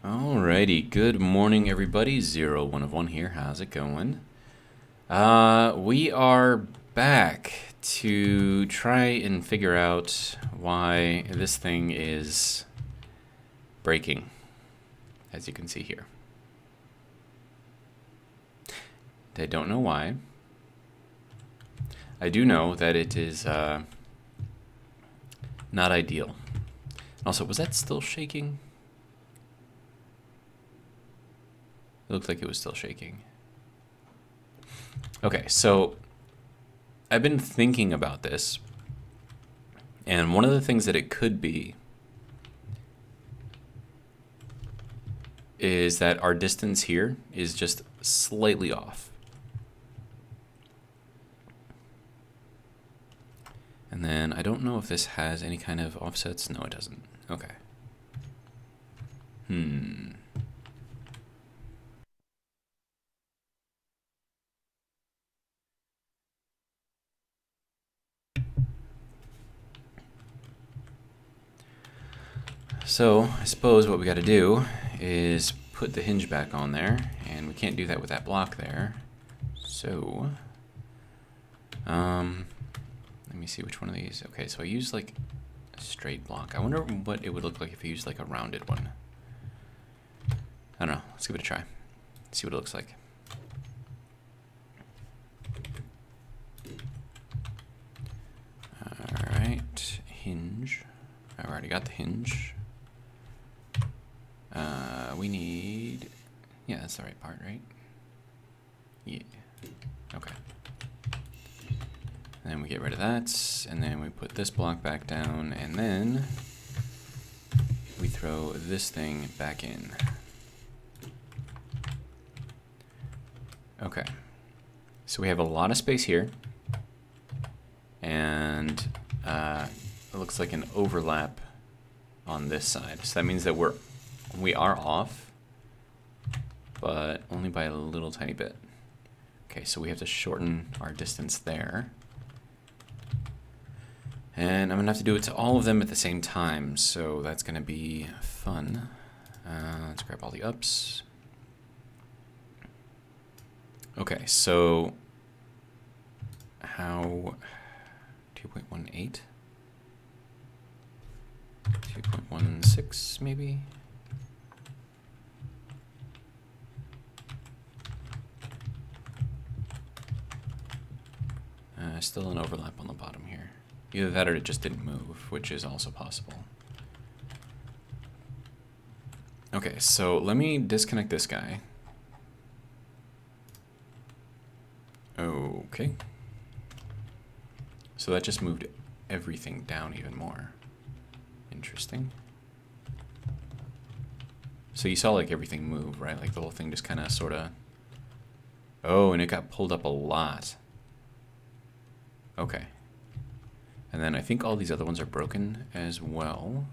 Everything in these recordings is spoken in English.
Alrighty, good morning everybody, 011 here, how's it going? We are back to try and figure out why this thing is breaking, as you can see here. I don't know why. I do know that it is not ideal. Also, was that still shaking? It looked like it was still shaking. Okay, so I've been thinking about this, and one of the things that it could be is that our distance here is just slightly off. And then I don't know if this has any kind of offsets. No, it doesn't. Okay. So I suppose what we got to do is put the hinge back on there, and we can't do that with that block there. So, let me see which one of these. Okay, so I used like a straight block. I wonder what it would look like if I used like a rounded one. I don't know. Let's give it a try. See what it looks like. All right, hinge. I already got the hinge. We need, yeah, that's the right part, right? Yeah, okay. And then we get rid of that, and then we put this block back down, and then we throw this thing back in. Okay, so we have a lot of space here, and it looks like an overlap on this side. So that means that we are off, but only by a little tiny bit. Okay, so we have to shorten our distance there. And I'm gonna have to do it to all of them at the same time, so that's gonna be fun. Let's grab all the ups. Okay, so how 2.18? 2.16 maybe? Still an overlap on the bottom here. Either that or it just didn't move, which is also possible. Okay, so let me disconnect this guy. Okay. So that just moved everything down even more. Interesting. So you saw like everything move, right? Like the whole thing just kind of sort of... Oh, and it got pulled up a lot. Okay. And then I think all these other ones are broken as well.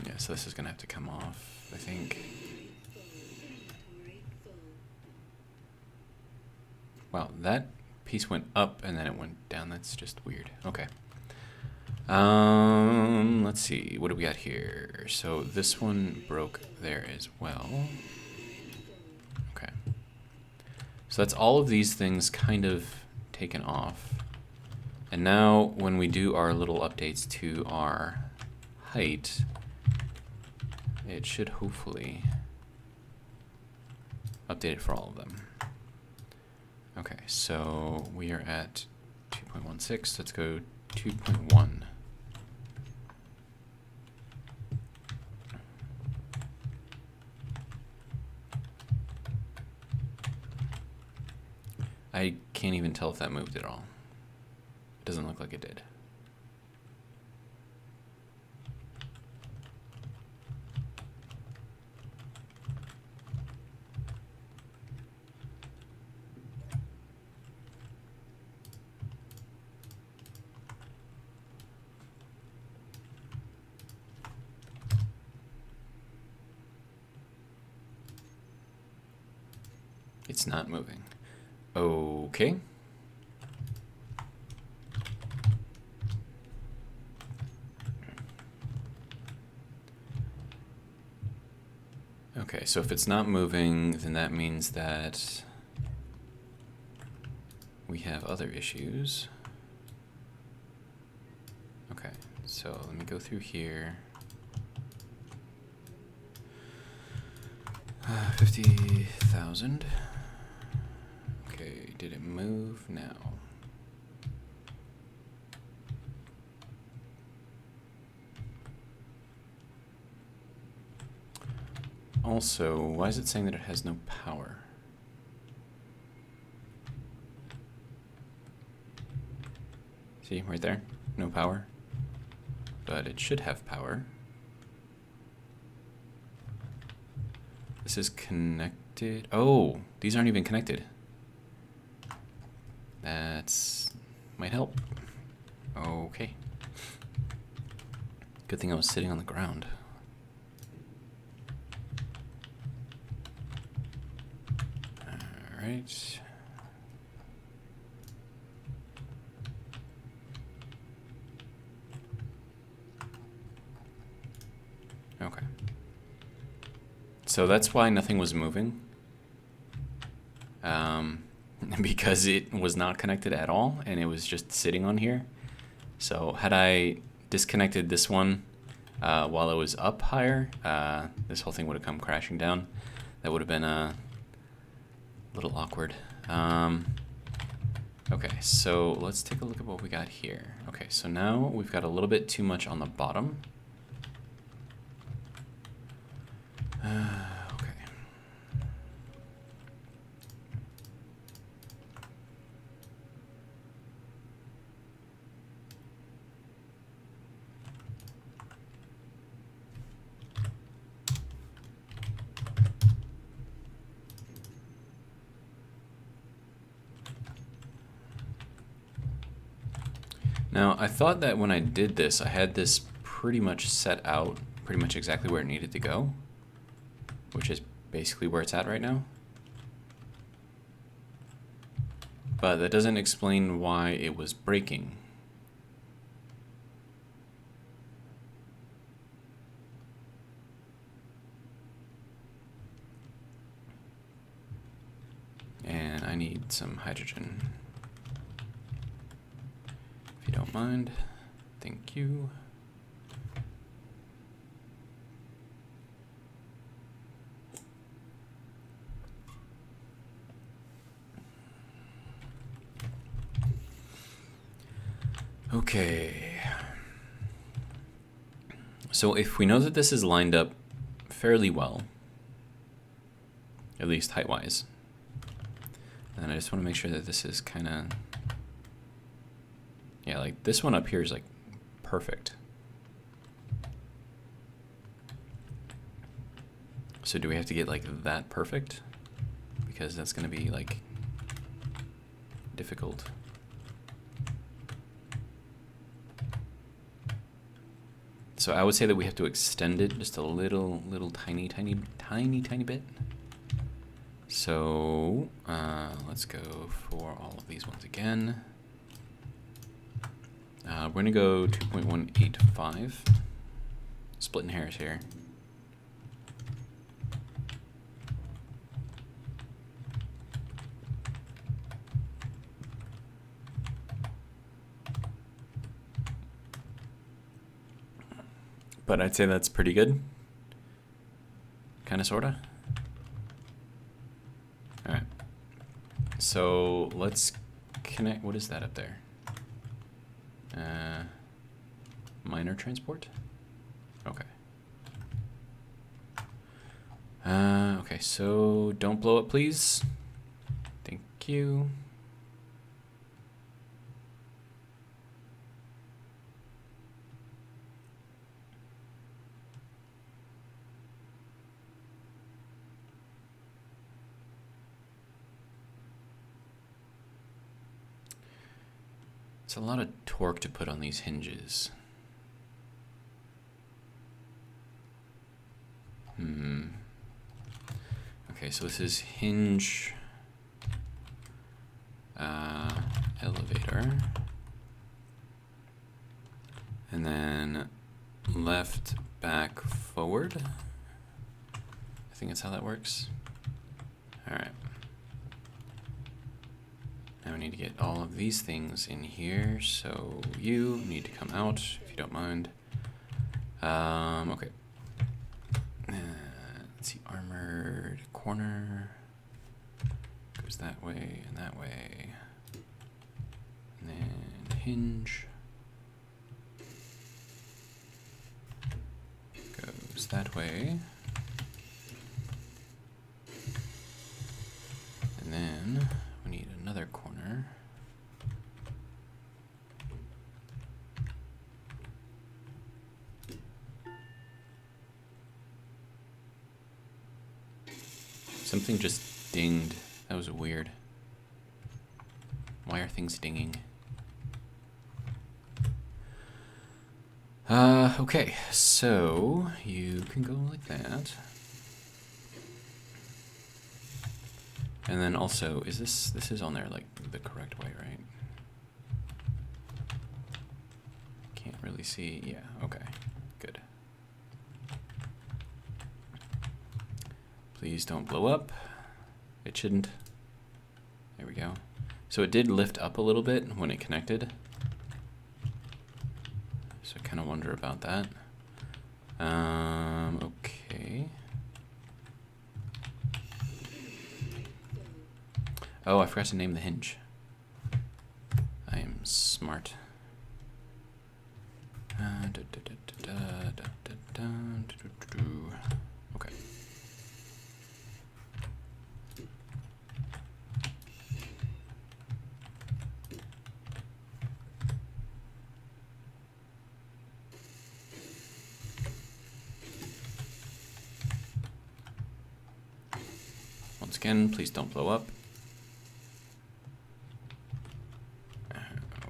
Yeah, so this is gonna have to come off, I think. Wow, that piece went up and then it went down. That's just weird. Okay. Let's see. What do we got here? So this one broke there as well. Okay. So that's all of these things kind of taken off. And now when we do our little updates to our height, it should hopefully update it for all of them. Okay, so we are at 2.16. Let's go 2.1. I can't even tell if that moved at all. It doesn't look like it did. It's not moving. Okay. Okay, so if it's not moving, then that means that we have other issues. Okay, so let me go through here. 50,000. Okay, did it move? No. Also, why is it saying that it has no power? See, right there, no power. But it should have power. This is connected. Oh, these aren't even connected. That's might help. Okay. Good thing I was sitting on the ground. All right. Okay. So that's why nothing was moving. Because it was not connected at all, and it was just sitting on here. So had I disconnected this one while it was up higher, this whole thing would have come crashing down. That would have been a little awkward. Okay, so let's take a look at what we got here. Okay, so now we've got a little bit too much on the bottom. Okay. Now, I thought that when I did this, I had this pretty much set out, pretty much exactly where it needed to go, which is basically where it's at right now. But that doesn't explain why it was breaking. And I need some hydrogen. If you don't mind, thank you. Okay. So if we know that this is lined up fairly well, at least height-wise, then I just want to make sure that this is kind of... Yeah, like this one up here is like perfect. So do we have to get like that perfect? Because that's going to be like difficult. So I would say that we have to extend it just a little tiny bit. So let's go for all of these ones again. We're going to go 2.185. Splitting hairs here. But I'd say that's pretty good. Kind of, sort of. All right. So let's connect. What is that up there? Minor transport? Okay. Okay, so don't blow up, please. Thank you. It's a lot of torque to put on these hinges. Okay, so this is hinge elevator. And then left, back, forward. I think that's how that works. All right. Now we need to get all of these things in here. So you need to come out if you don't mind. Okay. Let's see, armored corner goes that way and that way. And then hinge goes that way. And then we need another corner. Something just dinged. That was weird. Why are things dinging? Okay, so you can go like that. And then also, is this is on there like the correct way, right? Can't really see. Yeah, okay, good. Please don't blow up. It shouldn't. There we go. So it did lift up a little bit when it connected. So I kind of wonder about that. Okay. Oh, I forgot to name the hinge. I am smart. Okay. Once again, please don't blow up.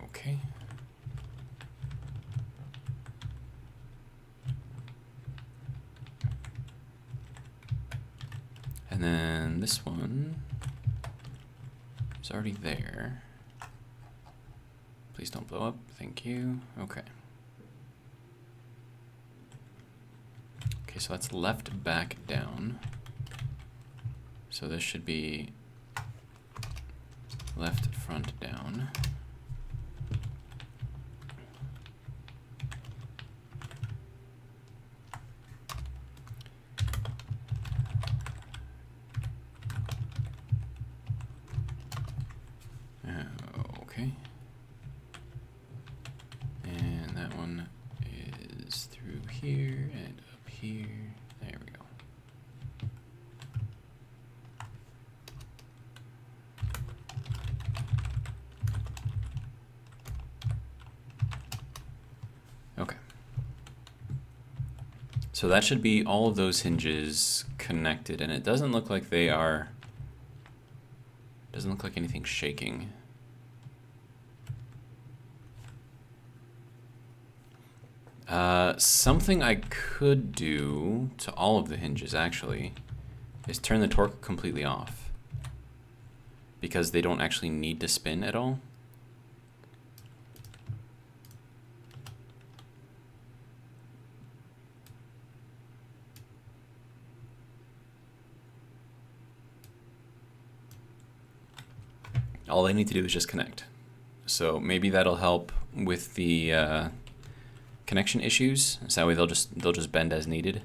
Okay. And then this one is already there. Please don't blow up. Thank you. Okay. Okay, so that's left back down. So this should be left front down. Okay. And that one is through here and up here. There we go. Okay. So that should be all of those hinges connected, and it doesn't look like they are, doesn't look like anything's shaking. Something I could do to all of the hinges actually is turn the torque completely off, because they don't actually need to spin at all. All they need to do is just connect. So maybe that'll help with the connection issues. So that way they'll just bend as needed.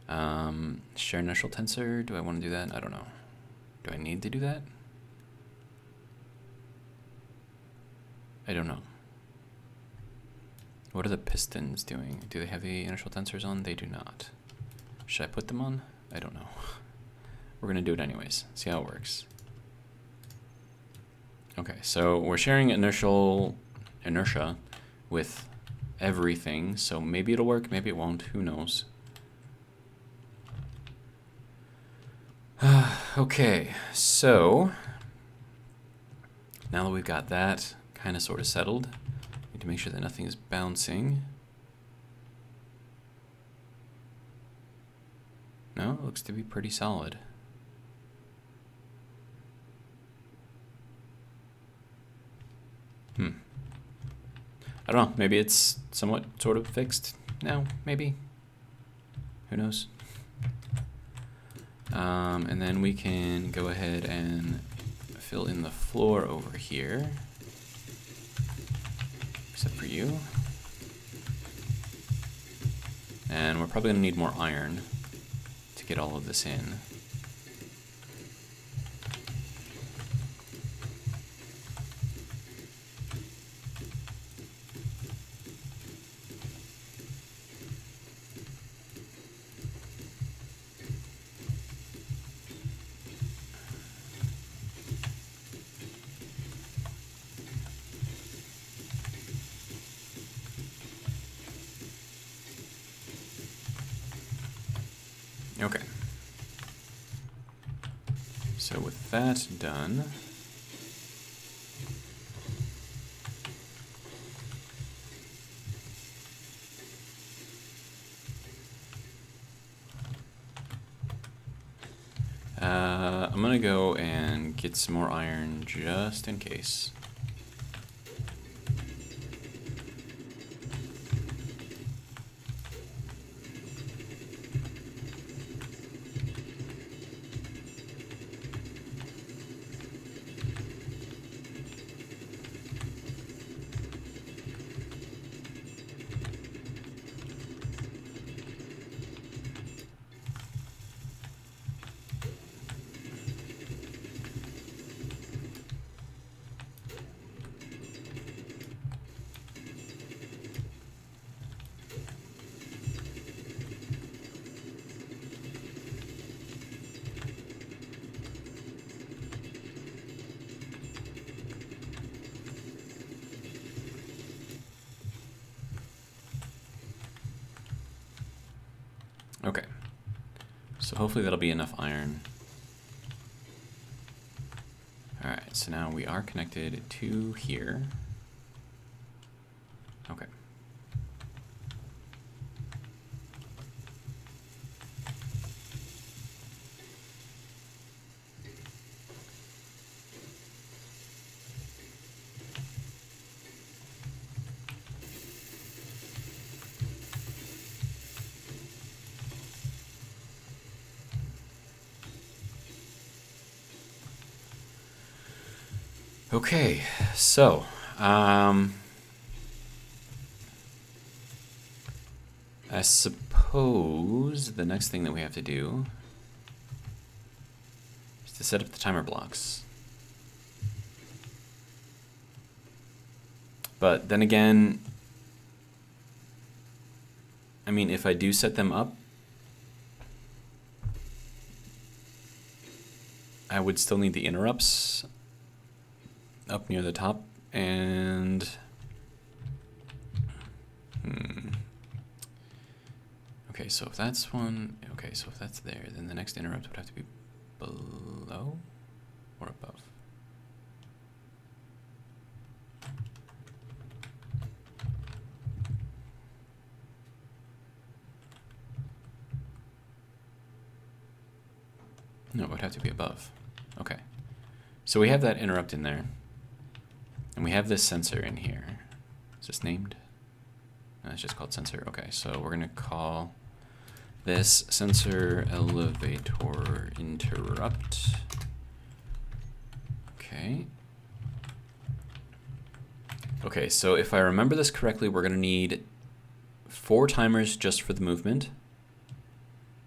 Share inertial tensor. Do I want to do that? I don't know. Do I need to do that? I don't know. What are the pistons doing? Do they have the inertial tensors on? They do not. Should I put them on? I don't know. We're gonna do it anyways. See how it works. Okay, so we're sharing inertia with everything, so maybe it'll work, maybe it won't, who knows. Okay, so now that we've got that kind of sort of settled, need to make sure that nothing is bouncing. No, it looks to be pretty solid. I don't know, maybe it's somewhat sort of fixed now, maybe. Who knows? And then we can go ahead and fill in the floor over here, except for you. And we're probably going to need more iron to get all of this in. Okay. So with that done, I'm gonna go and get some more iron just in case. Okay, so hopefully that'll be enough iron. Alright, so now we are connected to here. Okay. Okay, so, I suppose the next thing that we have to do is to set up the timer blocks. But then again, I mean, if I do set them up, I would still need the interrupts up near the top, and okay, so if that's one, okay, so if that's there, then the next interrupt would have to be below or above. No, it would have to be above. Okay, so we have that interrupt in there. And we have this sensor in here. Is this named? No, it's just called sensor. Okay, so we're gonna call this sensor elevator interrupt. Okay. Okay, so if I remember this correctly, we're gonna need 4 timers just for the movement.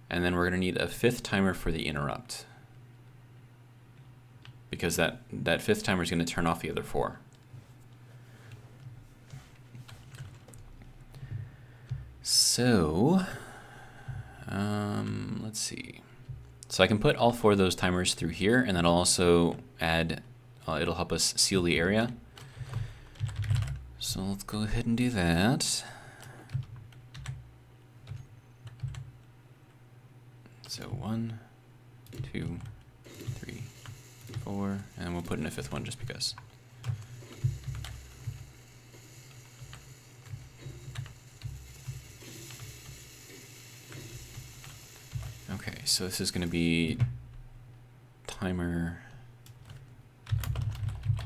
And then we're gonna need a 5th timer for the interrupt. Because that 5th timer is gonna turn off the other 4. So, let's see. So I can put all 4 of those timers through here, and then I'll also add, it'll help us seal the area. So let's go ahead and do that. So 1, 2, 3, 4, and we'll put in a 5th one just because. Okay, so this is going to be timer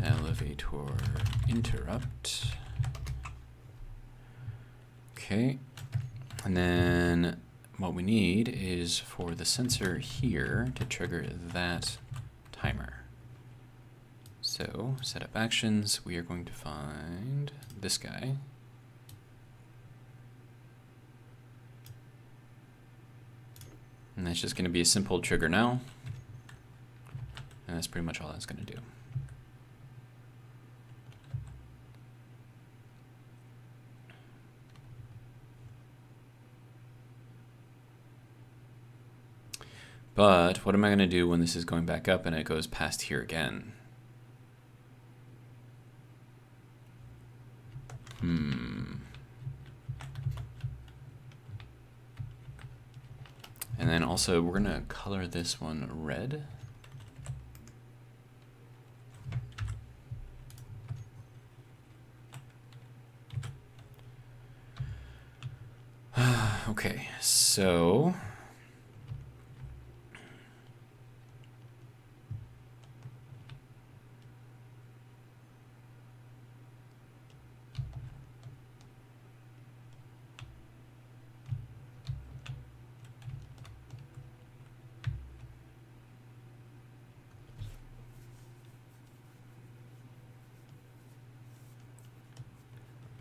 elevator interrupt. Okay, and then what we need is for the sensor here to trigger that timer. So, setup actions, we are going to find this guy. And that's just going to be a simple trigger now. And that's pretty much all that's going to do. But what am I going to do when this is going back up and it goes past here again? And then also we're going to color this one red. Okay, so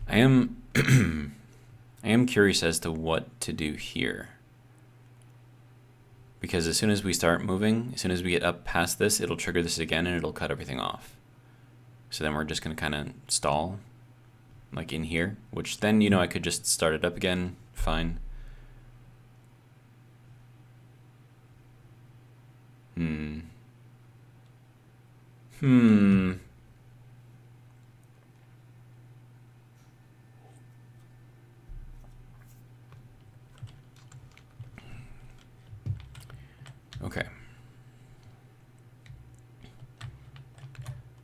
I am I am curious as to what to do here. Because as soon as we start moving, as soon as we get up past this, it'll trigger this again and it'll cut everything off. So then we're just going to kind of stall, like in here, which then, you know, I could just start it up again, fine. Okay.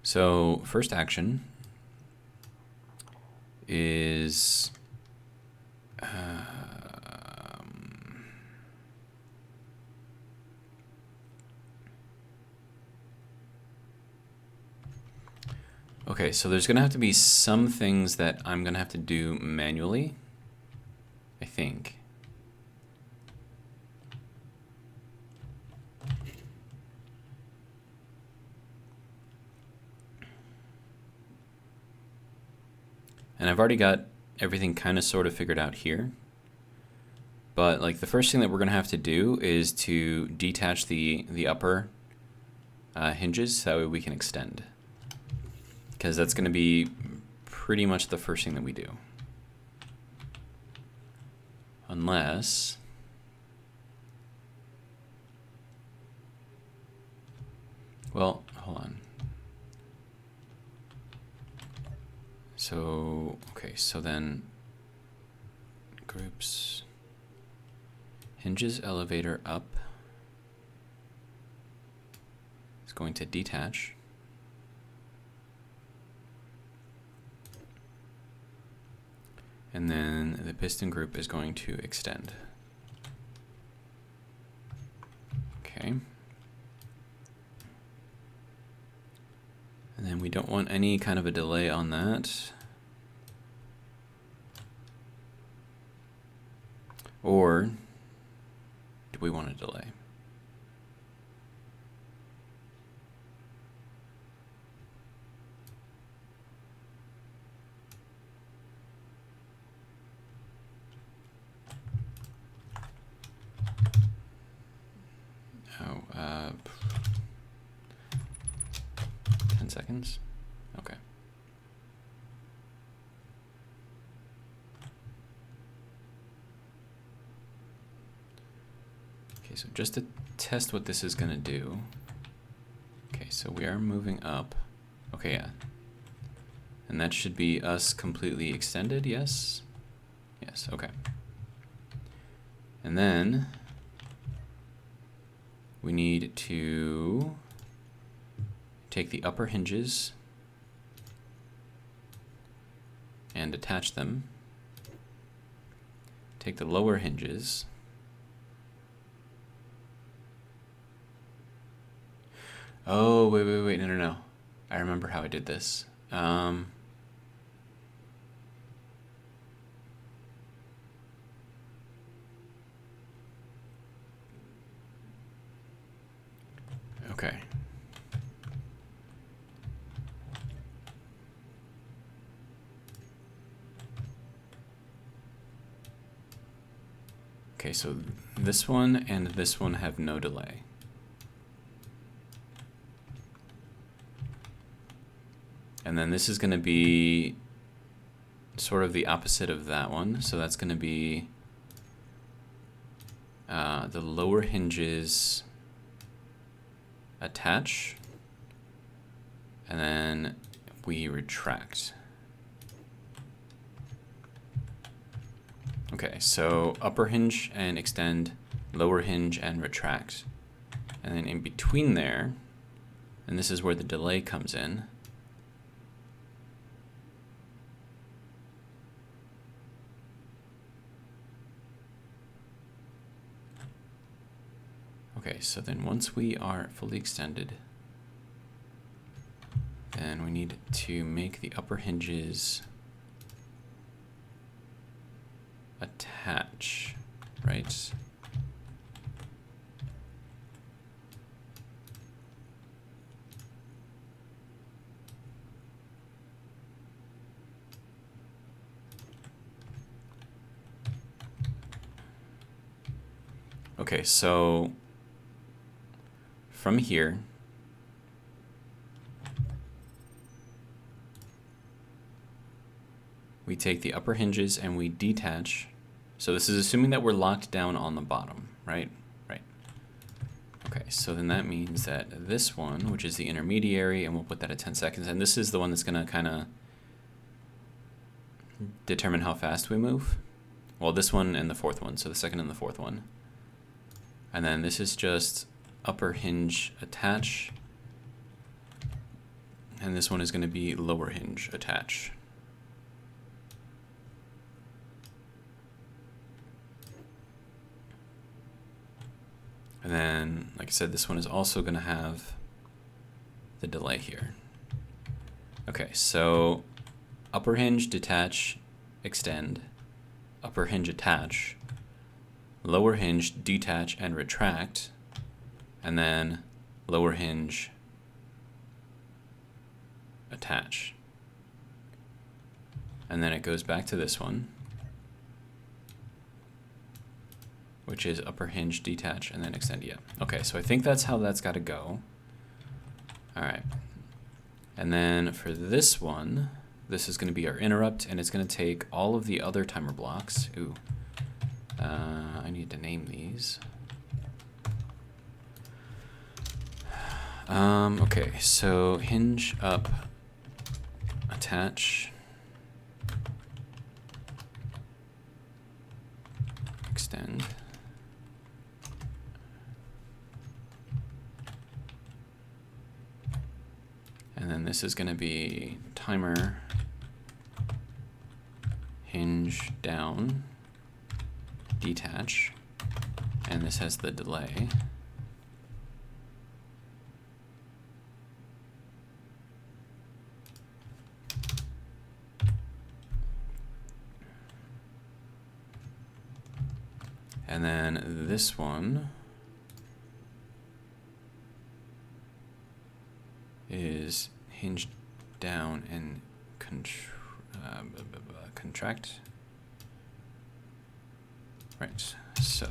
So first action is okay, so there's gonna have to be some things that I'm gonna have to do manually, I think. And I've already got everything kind of sort of figured out here. But like the first thing that we're going to have to do is to detach the upper hinges so that way we can extend. Because that's going to be pretty much the first thing that we do. Unless... well, hold on. So, okay, so then groups, hinges, elevator up is going to detach. And then the piston group is going to extend. Okay. And then we don't want any kind of a delay on that. Or do we want a delay? Oh, 10 seconds? Okay. Okay, so just to test what this is going to do. Okay, so we are moving up. Okay, yeah. And that should be us completely extended, yes? Yes, okay. And then we need to take the upper hinges and attach them. Take the lower hinges. Oh, wait, no. I remember how I did this. Okay, so this one and this one have no delay. And then this is going to be sort of the opposite of that one. So that's going to be the lower hinges attach, and then we retract. Okay, so upper hinge and extend, lower hinge and retract. And then in between there, and this is where the delay comes in, okay, so then once we are fully extended, then we need to make the upper hinges attach, right? Okay, so from here, we take the upper hinges and we detach. So this is assuming that we're locked down on the bottom, right? Right. Okay, so then that means that this one, which is the intermediary, and we'll put that at 10 seconds, and this is the one that's gonna kind of determine how fast we move. Well, this one and the fourth one, so the second and the fourth one. And then this is just upper hinge attach, and this one is gonna be lower hinge attach. And then, like I said, this one is also going to have the delay here. Okay, so upper hinge, detach, extend, upper hinge, attach, lower hinge, detach and retract, and then lower hinge, attach. And then it goes back to this one, which is upper hinge, detach, and then extend. Yeah. Okay, so I think that's how that's got to go. All right. And then for this one, this is going to be our interrupt, and it's going to take all of the other timer blocks. Ooh. I need to name these. Okay, so hinge up, attach, extend. And then this is going to be timer, hinge down, detach, and this has the delay. And then this one is hinge down and contract. Right, so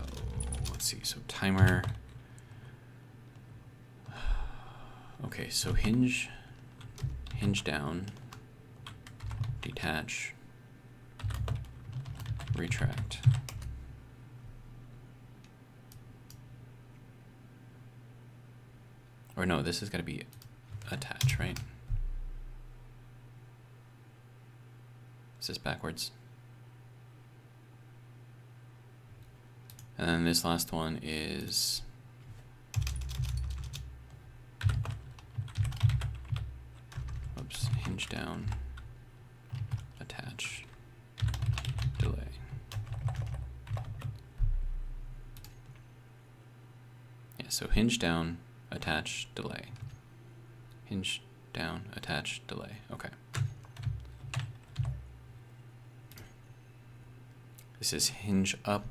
let's see, so timer. Okay, so hinge down, detach, retract. Or no, this is going to be attach, right? Is this backwards? And then this last one is hinge down, attach, delay. Yeah, so hinge down, attach, delay. Hinge down, attach, delay. Okay. This is hinge up,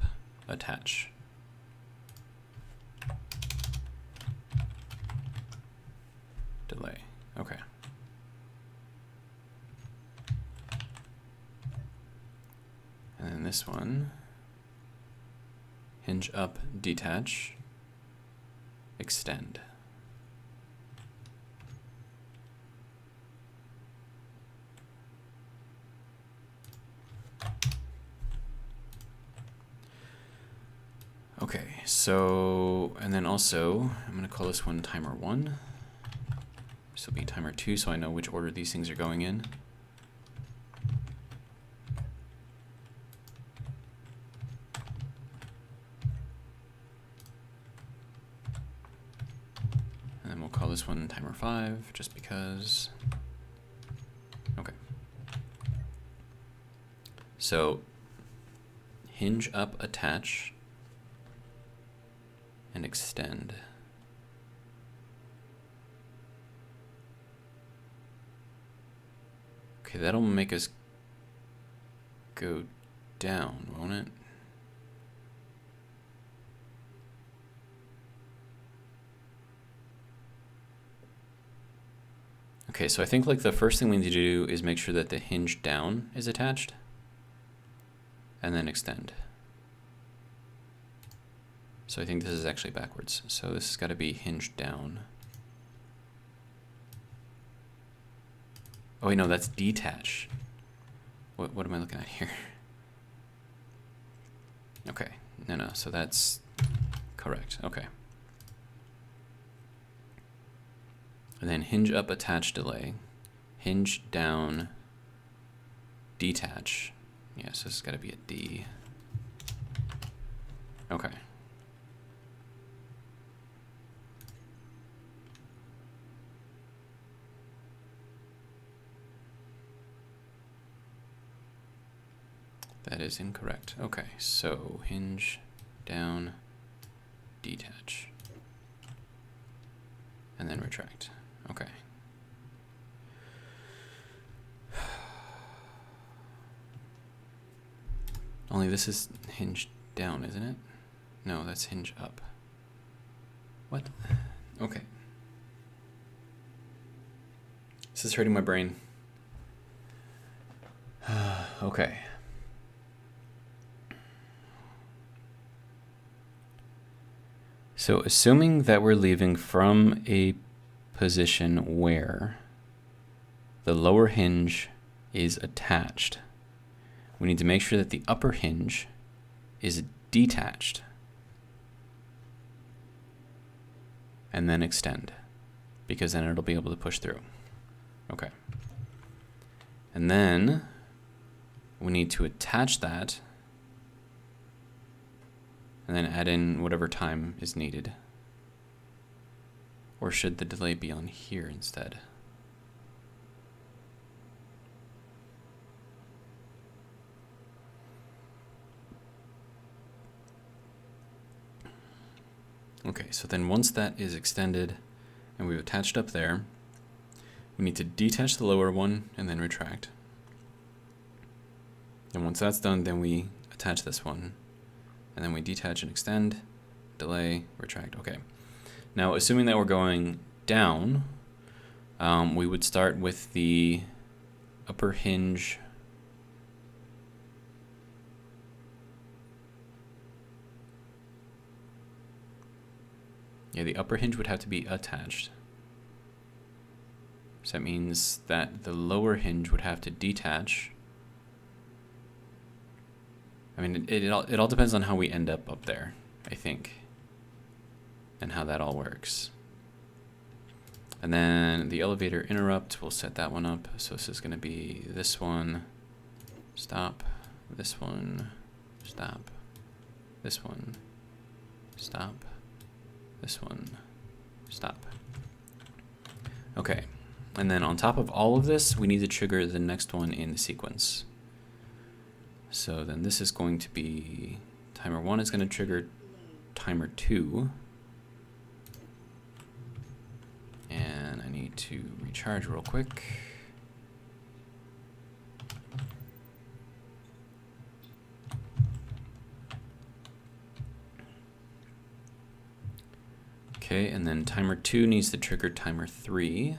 attach. Delay. Okay. And then this one hinge up, detach, extend. Okay, so, and then also, I'm going to call this one timer 1. This will be timer 2, so I know which order these things are going in. And then we'll call this one timer 5, just because. Okay. So, hinge up, attach, and extend. Okay, that'll make us go down, won't it? Okay, so I think like the first thing we need to do is make sure that the hinge down is attached, and then extend. So I think this is actually backwards. So this has got to be hinged down. Oh wait, no, that's detach. What am I looking at here? Okay, no, so that's correct, okay. And then hinge up, attach, delay. Hinge down, detach. Yeah, so this has got to be a D. Okay. That is incorrect. Okay, so hinge down, detach, and then retract. Okay. Only this is hinge down, isn't it? No, that's hinge up. What? Okay. This is hurting my brain. Okay. So assuming that we're leaving from a position where the lower hinge is attached, we need to make sure that the upper hinge is detached and then extend, because then it'll be able to push through. Okay. And then we need to attach that and then add in whatever time is needed. Or should the delay be on here instead? Okay, so then once that is extended and we've attached up there, we need to detach the lower one and then retract. And once that's done, then we attach this one. And then we detach and extend, delay, retract. Okay. Now, assuming that we're going down, we would start with the upper hinge. Yeah, the upper hinge would have to be attached. So that means that the lower hinge would have to detach. I mean, it all depends on how we end up there, I think, and how that all works. And then the elevator interrupt, we'll set that one up. So this is going to be this one, stop, this one, stop, this one, stop, this one, stop. Okay, and then on top of all of this, we need to trigger the next one in the sequence. So then this is going to be, timer 1 is going to trigger timer 2. And I need to recharge real quick. Okay, and then timer 2 needs to trigger timer 3.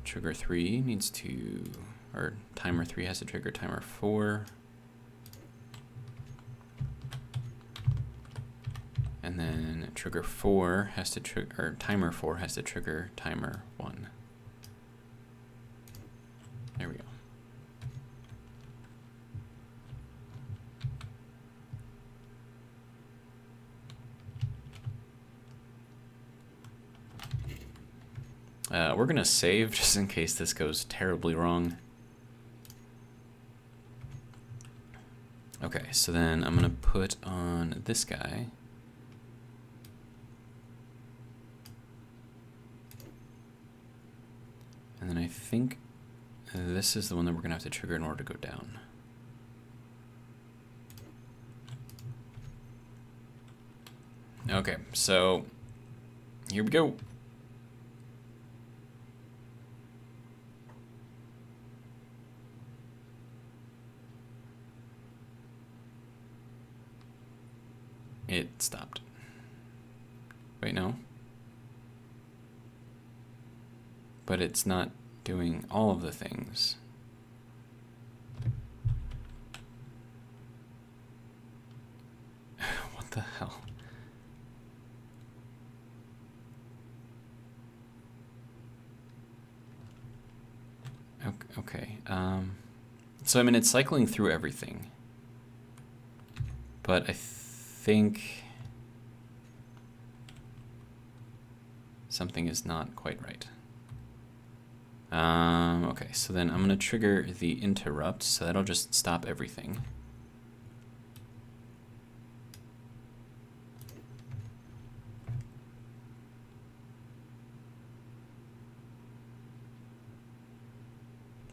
Trigger 3 needs to, or timer 3 has to trigger timer 4. And then trigger 4 has to trigger, or timer 4 has to trigger timer 1. There we go. We're gonna save just in case this goes terribly wrong. Okay, so then I'm gonna put on this guy. And then I think this is the one that we're gonna have to trigger in order to go down. Okay, so here we go. It stopped. Wait, no. But it's not doing all of the things. What the hell? Okay. So I mean, it's cycling through everything, but I think something is not quite right. Okay, so then I'm gonna trigger the interrupt, so that'll just stop everything.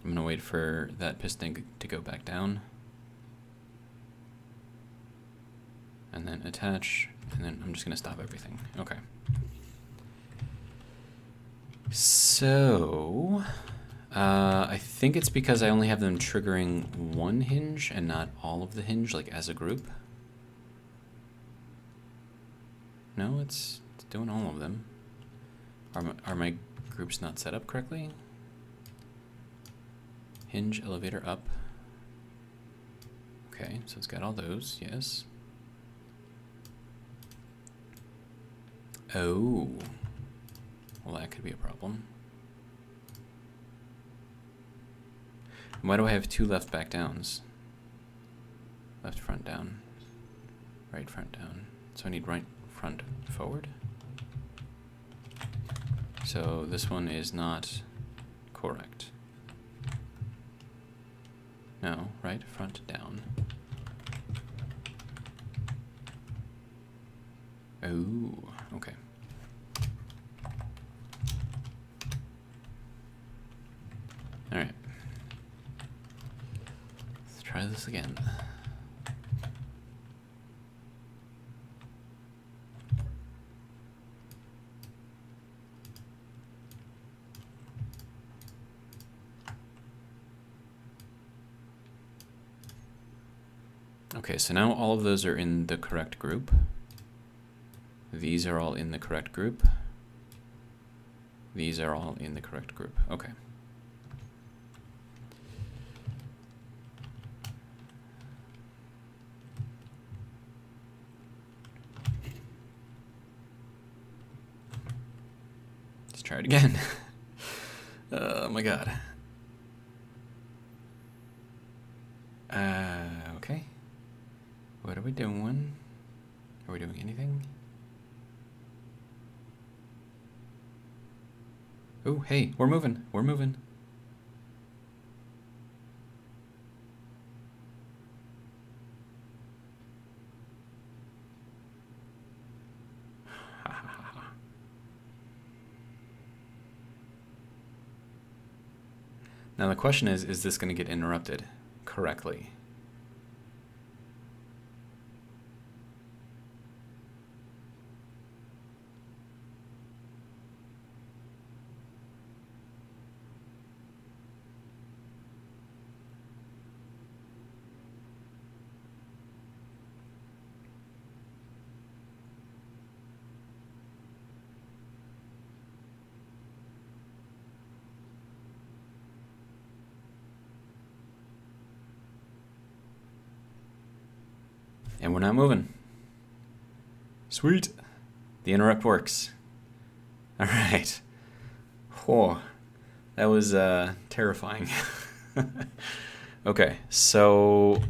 I'm gonna wait for that piston to go back down. And then attach, and then I'm just gonna stop everything. Okay. So, I think it's because I only have them triggering one hinge and not all of the hinge, like as a group. No, it's doing all of them. Are my groups not set up correctly? Hinge, elevator, up. Okay, so it's got all those, yes. Oh. Well, that could be a problem. Why do I have two left back downs? Left front down. Right front down. So I need right front forward. So this one is not correct. No, right front down. Oh, okay. All right. Let's try this again. Okay, so now all of those are in the correct group. These are all in the correct group. These are all in the correct group. Okay. Let's try it again. Oh my god. Okay. What are we doing? Are we doing anything? Oh, hey, we're moving. We're moving. Now the question is this going to get interrupted correctly? And we're not moving. Sweet. The interrupt works. All right. Whoa. That was terrifying. Okay, so...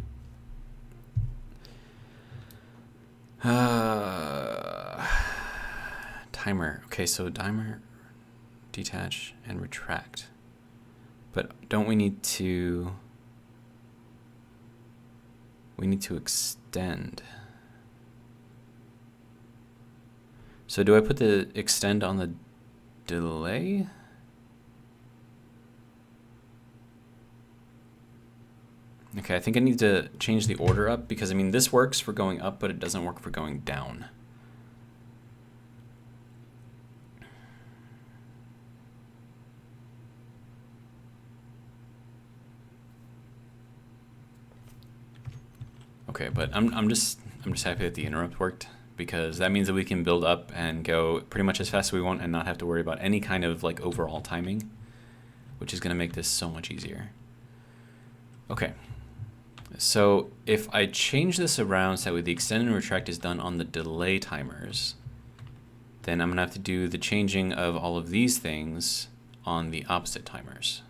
timer. Okay, so timer, detach, and retract. But don't we need to... We need to extend. So do I put the extend on the delay? Okay, I think I need to change the order up because, I mean, this works for going up, but it doesn't work for going down. Okay, but I'm just happy that the interrupt worked, because that means that we can build up and go pretty much as fast as we want and not have to worry about any kind of like overall timing, which is going to make this so much easier. Okay, so if I change this around so that the extend and retract is done on the delay timers, then I'm going to have to do the changing of all of these things on the opposite timers.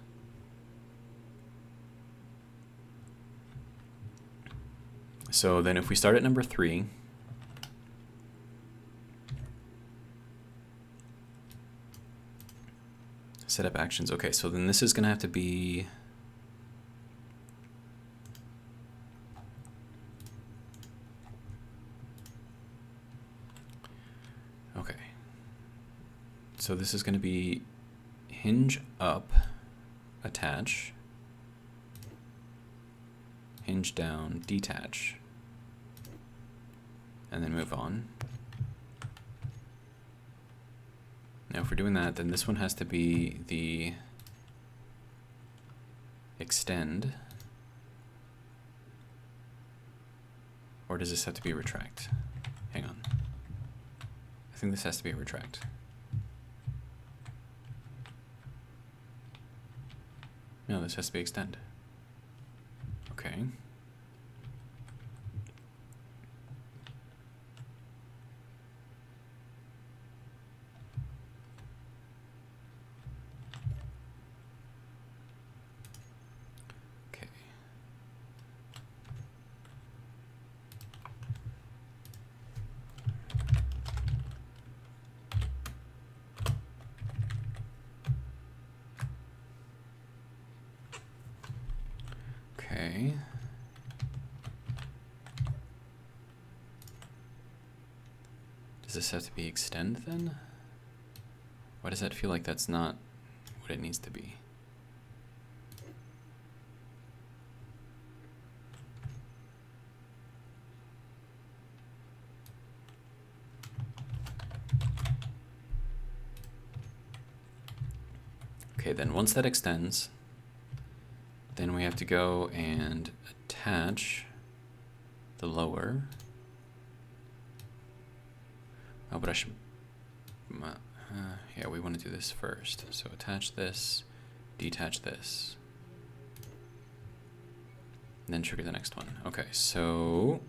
So then if we start at number 3, set up actions. Okay, so then this is going to have to be... Okay. So this is going to be hinge up, attach, hinge down, detach, and then move on. Now if we're doing that, then this one has to be the extend. Or does this have to be retract? Hang on. I think this has to be a retract. No, this has to be extend. Okay. Okay. Okay. Does this have to be extend then? Why does that feel like that's not what it needs to be? Okay, then once that extends, then we have to go and attach the lower. Oh, but I should... yeah, we want to do this first. So attach this, detach this, and then trigger the next one. Okay, so...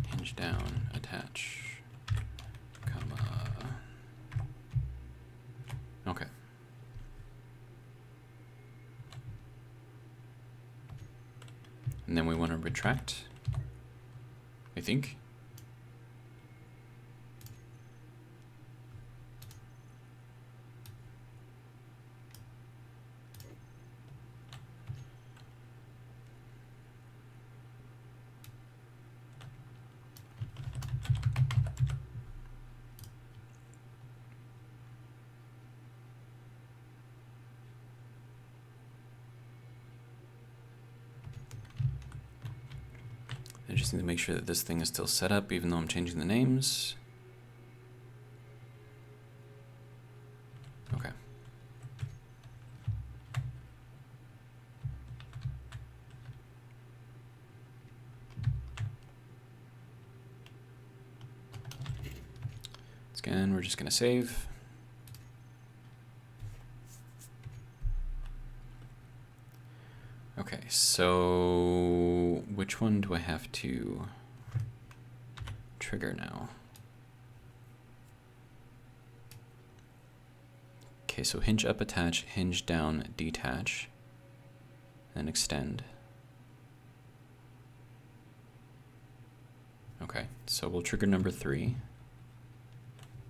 hinge down, attach, comma... Okay. And then we want to retract, I think. I just need to make sure that this thing is still set up, even though I'm changing the names. Okay. Again, we're just going to save. So which one do I have to trigger now? Okay, so hinge up, attach, hinge down, detach, and extend. Okay, so we'll trigger number 3.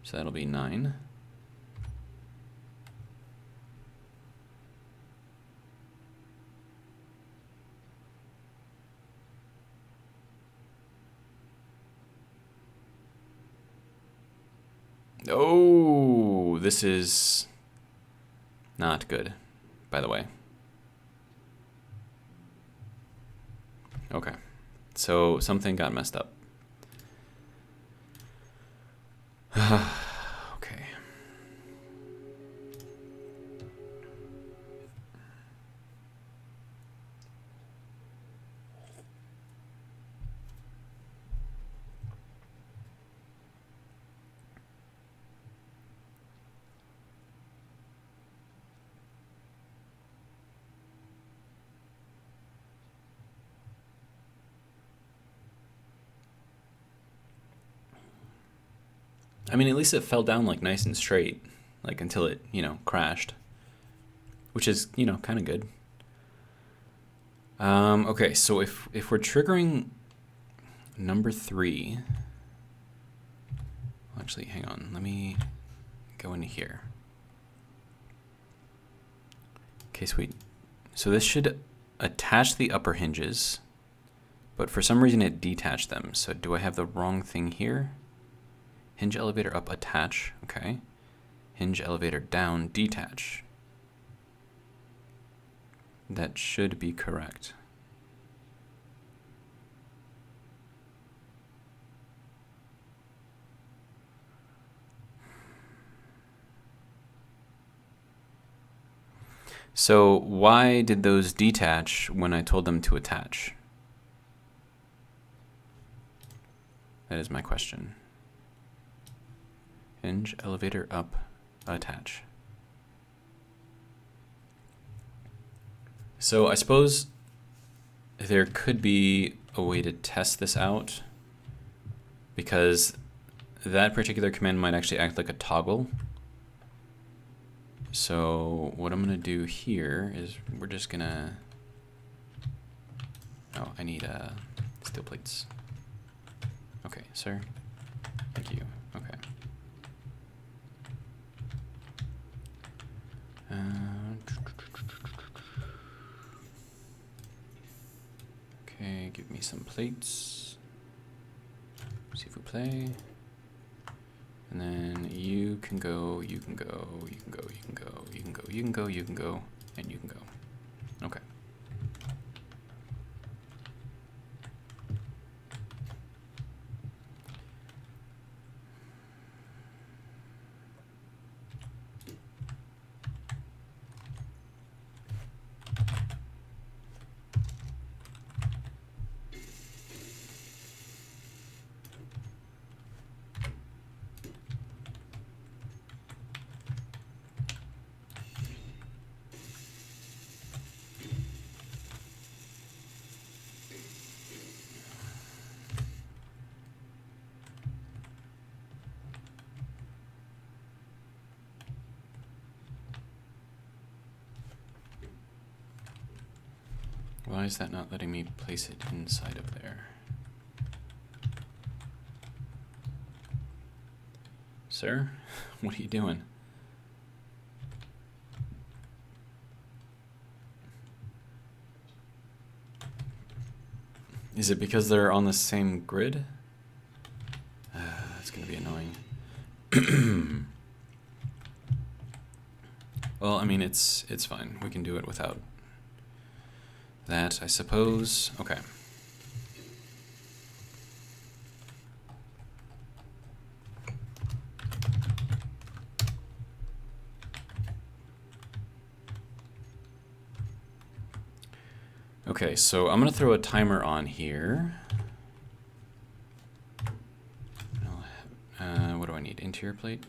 So that'll be 9. Oh, this is not good, by the way. Okay, so something got messed up. Okay. I mean, at least it fell down like nice and straight, like until it, you know, crashed, which is, you know, kind of good. Okay, so if we're triggering number 3, actually, hang on, let me go into here. Okay, sweet. So this should attach the upper hinges, but for some reason it detached them. So do I have the wrong thing here? Hinge elevator up, attach, okay. Hinge elevator down, detach. That should be correct. So why did those detach when I told them to attach? That is my question. Hinge, elevator up, attach. So I suppose there could be a way to test this out, because that particular command might actually act like a toggle. So what I'm gonna do here is we're just gonna, oh, I need steel plates. Okay, sir, thank you, okay. Okay, give me some plates. See if we play. And then you can go, you can go, you can go, you can go, you can go, you can go, you can go, and you can go. Okay. Why is that not letting me place it inside of there? Sir, what are you doing? Is it because they're on the same grid? That's gonna be annoying. Well, I mean, it's fine. We can do it without that, I suppose. Okay. Okay, so I'm gonna throw a timer on here. What do I need? Interior plate?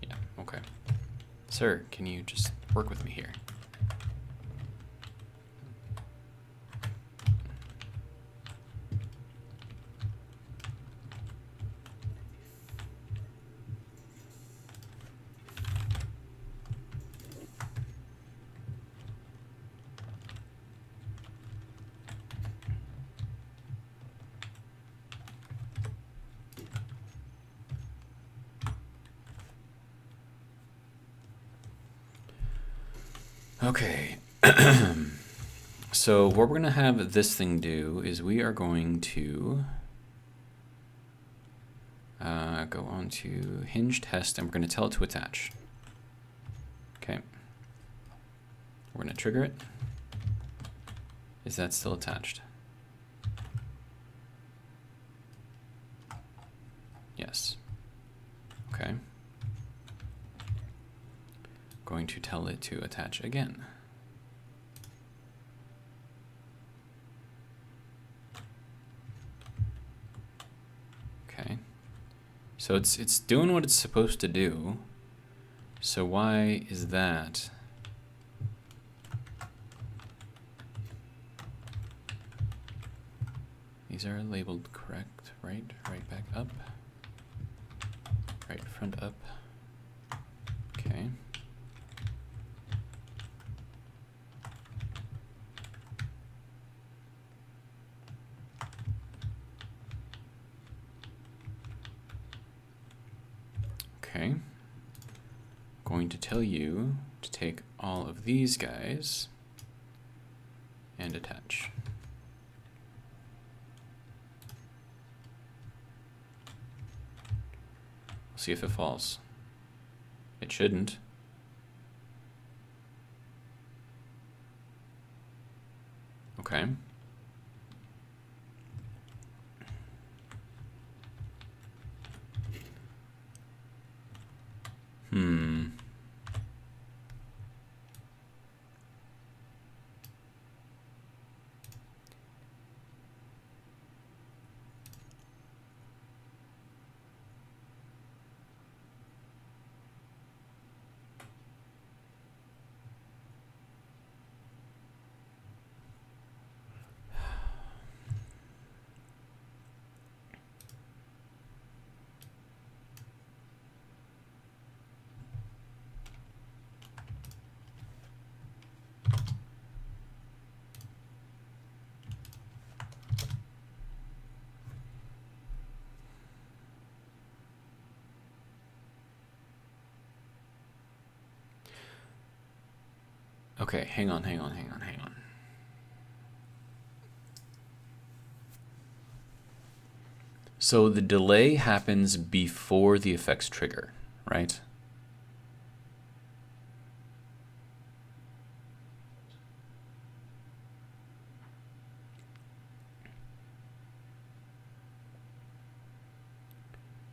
Yeah, okay. Sir, can you just work with me here? Okay. So what we're going to have this thing do is we are going to go on to hinge test, and we're going to tell it to attach. Okay. We're going to trigger it. Is that still attached? Yes. Okay. Going to tell it to attach again. Okay. So it's doing what it's supposed to do. So why is that? These are labeled correct, right? Right back up. Right front up. Okay. Okay. Going to tell you to take all of these guys and attach. See if it falls. It shouldn't. Okay. Okay, hang on. So the delay happens before the effects trigger, right?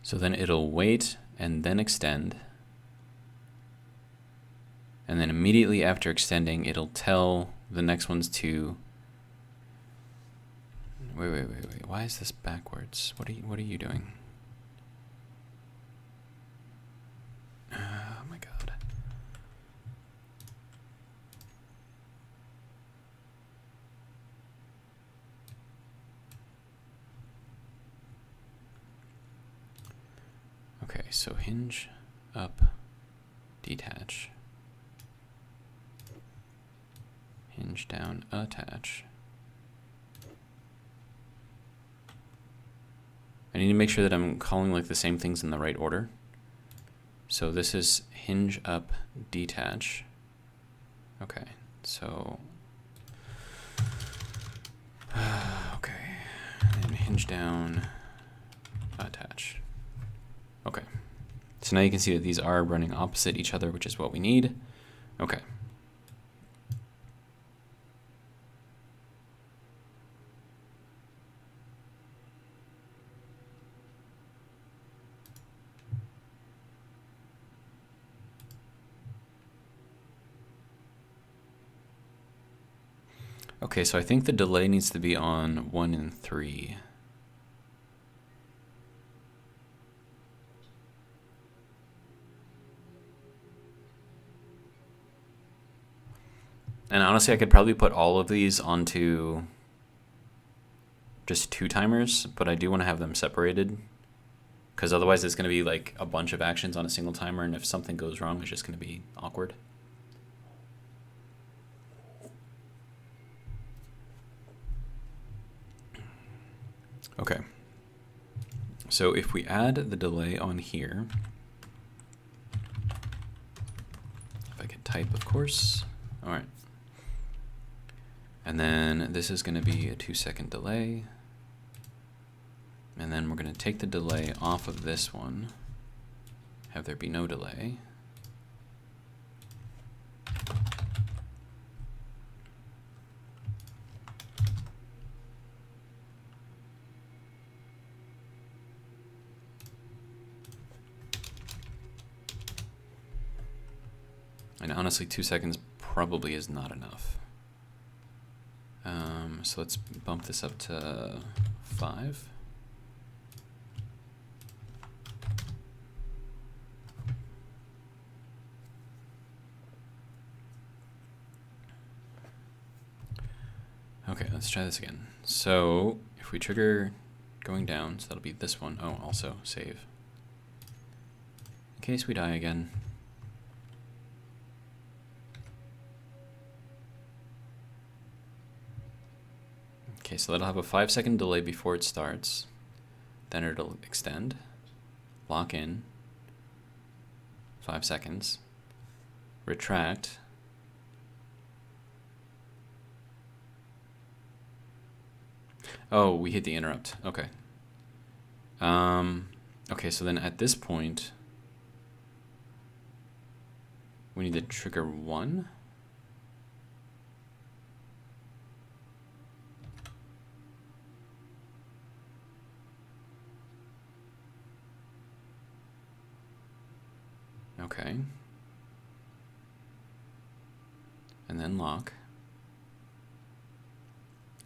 So then it'll wait and then extend. And then immediately after extending, it'll tell the next ones to... Wait. Why is this backwards? What are you doing? Oh my god. Okay, so hinge up, detach. Hinge down, attach. I need to make sure that I'm calling like the same things in the right order. So this is hinge up, detach. Okay, so okay, and hinge down, attach. Okay, so now you can see that these are running opposite each other, which is what we need. Okay. Okay, so I think the delay needs to be on 1 and 3. And honestly, I could probably put all of these onto just 2 timers, but I do want to have them separated, because otherwise it's going to be like a bunch of actions on a single timer, and if something goes wrong, it's just going to be awkward. Okay, so if we add the delay on here, if I could type, of course, All right. And then this is going to be a 2-second delay. And then we're going to take the delay off of this one. Have there be no delay. And honestly, 2 seconds probably is not enough. So let's bump this up to 5. Okay, let's try this again. So if we trigger going down, so that'll be this one. Oh, also save. In case we die again. Okay, so that'll have a 5-second delay before it starts. Then it'll extend, lock in, 5 seconds, retract, oh, we hit the interrupt. Okay. Okay, so then at this point, we need to trigger 1. Okay. And then lock.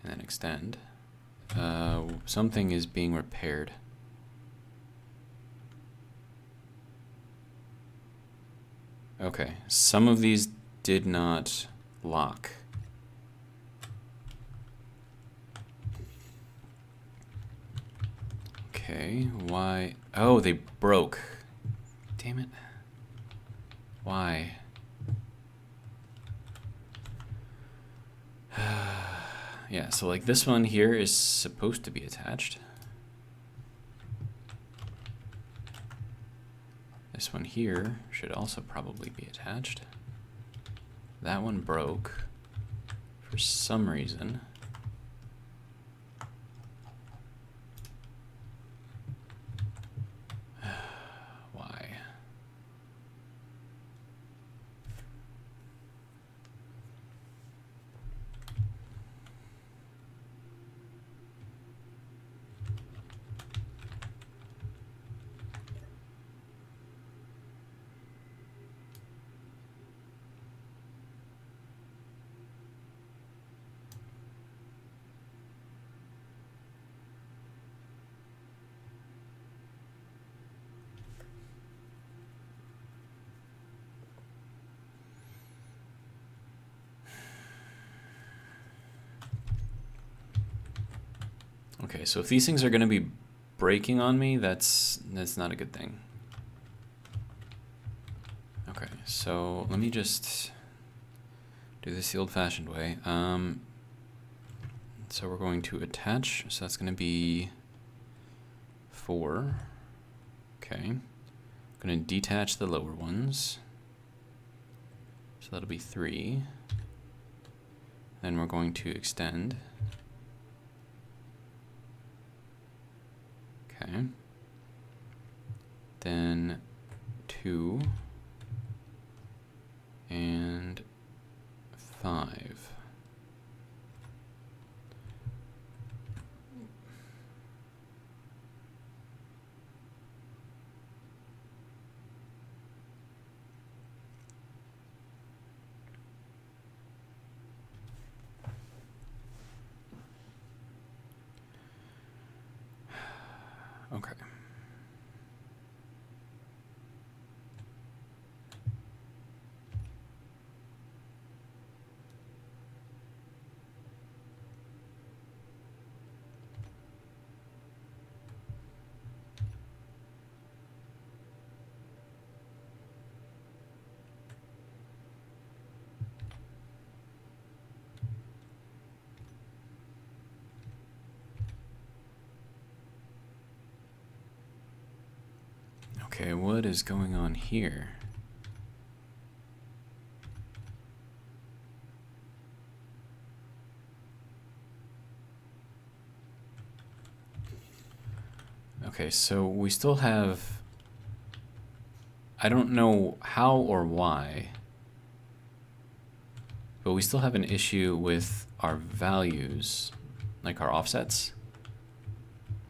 And then extend. Something is being repaired. Okay, some of these did not lock. Okay, why? Oh, they broke. Damn it. Why? Yeah, so like this one here is supposed to be attached. This one here should also probably be attached. That one broke for some reason. Why? Okay, so if these things are going to be breaking on me, that's not a good thing. Okay, so let me just do this the old-fashioned way. So we're going to attach, so that's going to be 4. Okay, I'm going to detach the lower ones. So that'll be 3. Then we're going to extend. Okay. Then 2 and 5. Okay. Okay, what is going on here? Okay, so we still have, I don't know how or why, but we still have an issue with our values, like our offsets.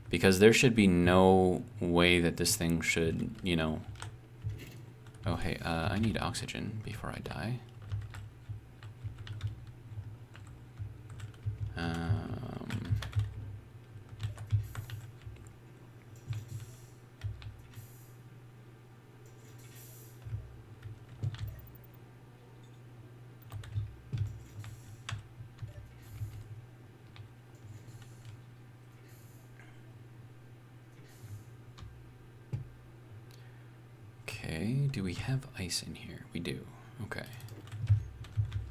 Because there should be no way that this thing should, you know... Oh, hey, I need oxygen before I die. Okay, do we have ice in here? We do. Okay.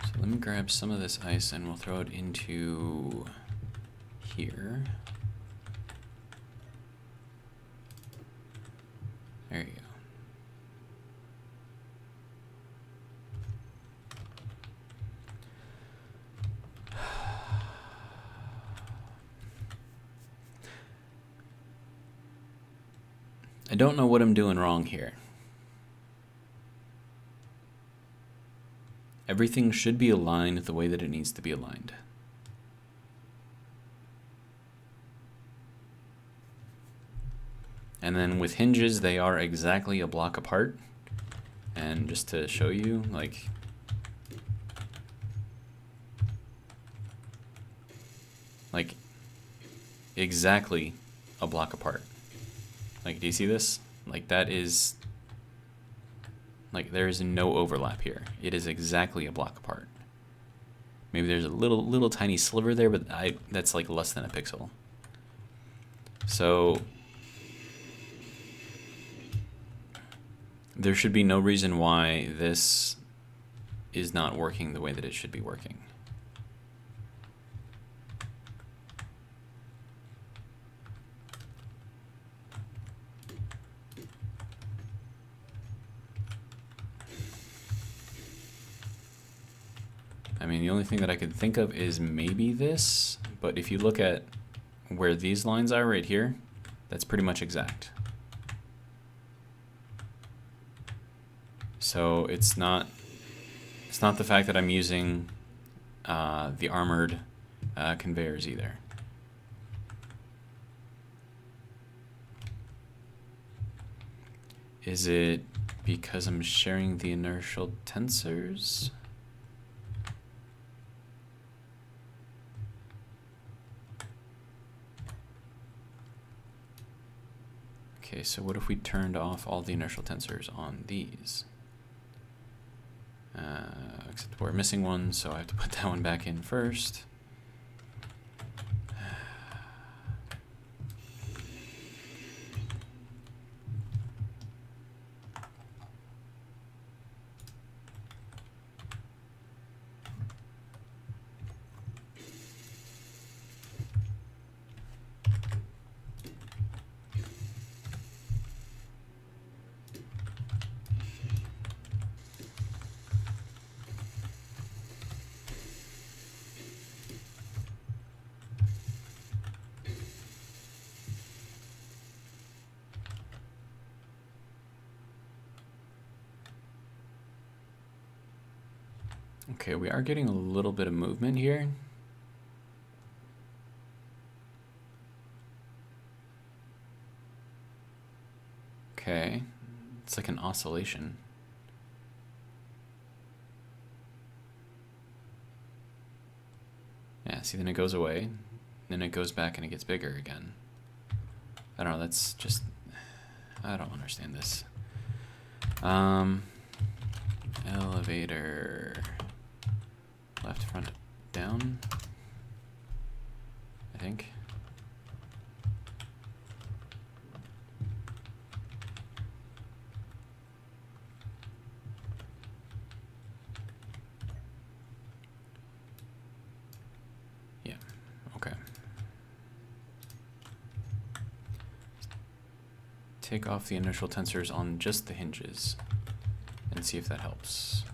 So let me grab some of this ice and we'll throw it into here. There you go. I don't know what I'm doing wrong here. Everything should be aligned the way that it needs to be aligned. And then with hinges, they are exactly a block apart. And just to show you, like, exactly a block apart. Like, do you see this? Like, that is, like, there is no overlap here. It is exactly a block apart. Maybe there's a little tiny sliver there, but that's like less than a pixel. So there should be no reason why this is not working the way that it should be working. I mean, the only thing that I could think of is maybe this, but if you look at where these lines are right here, that's pretty much exact. So it's not the fact that I'm using the armored conveyors either. Is it because I'm sharing the inertial tensors? Okay, so what if we turned off all the inertial tensors on these? Except we're missing one, so I have to put that one back in first. Okay, we are getting a little bit of movement here. Okay, it's like an oscillation. Yeah, see, then it goes away, then it goes back and it gets bigger again. I don't know, that's just, I don't understand this. Elevator, left, front, down, I think. Yeah, okay. Take off the inertial tensors on just the hinges and see if that helps.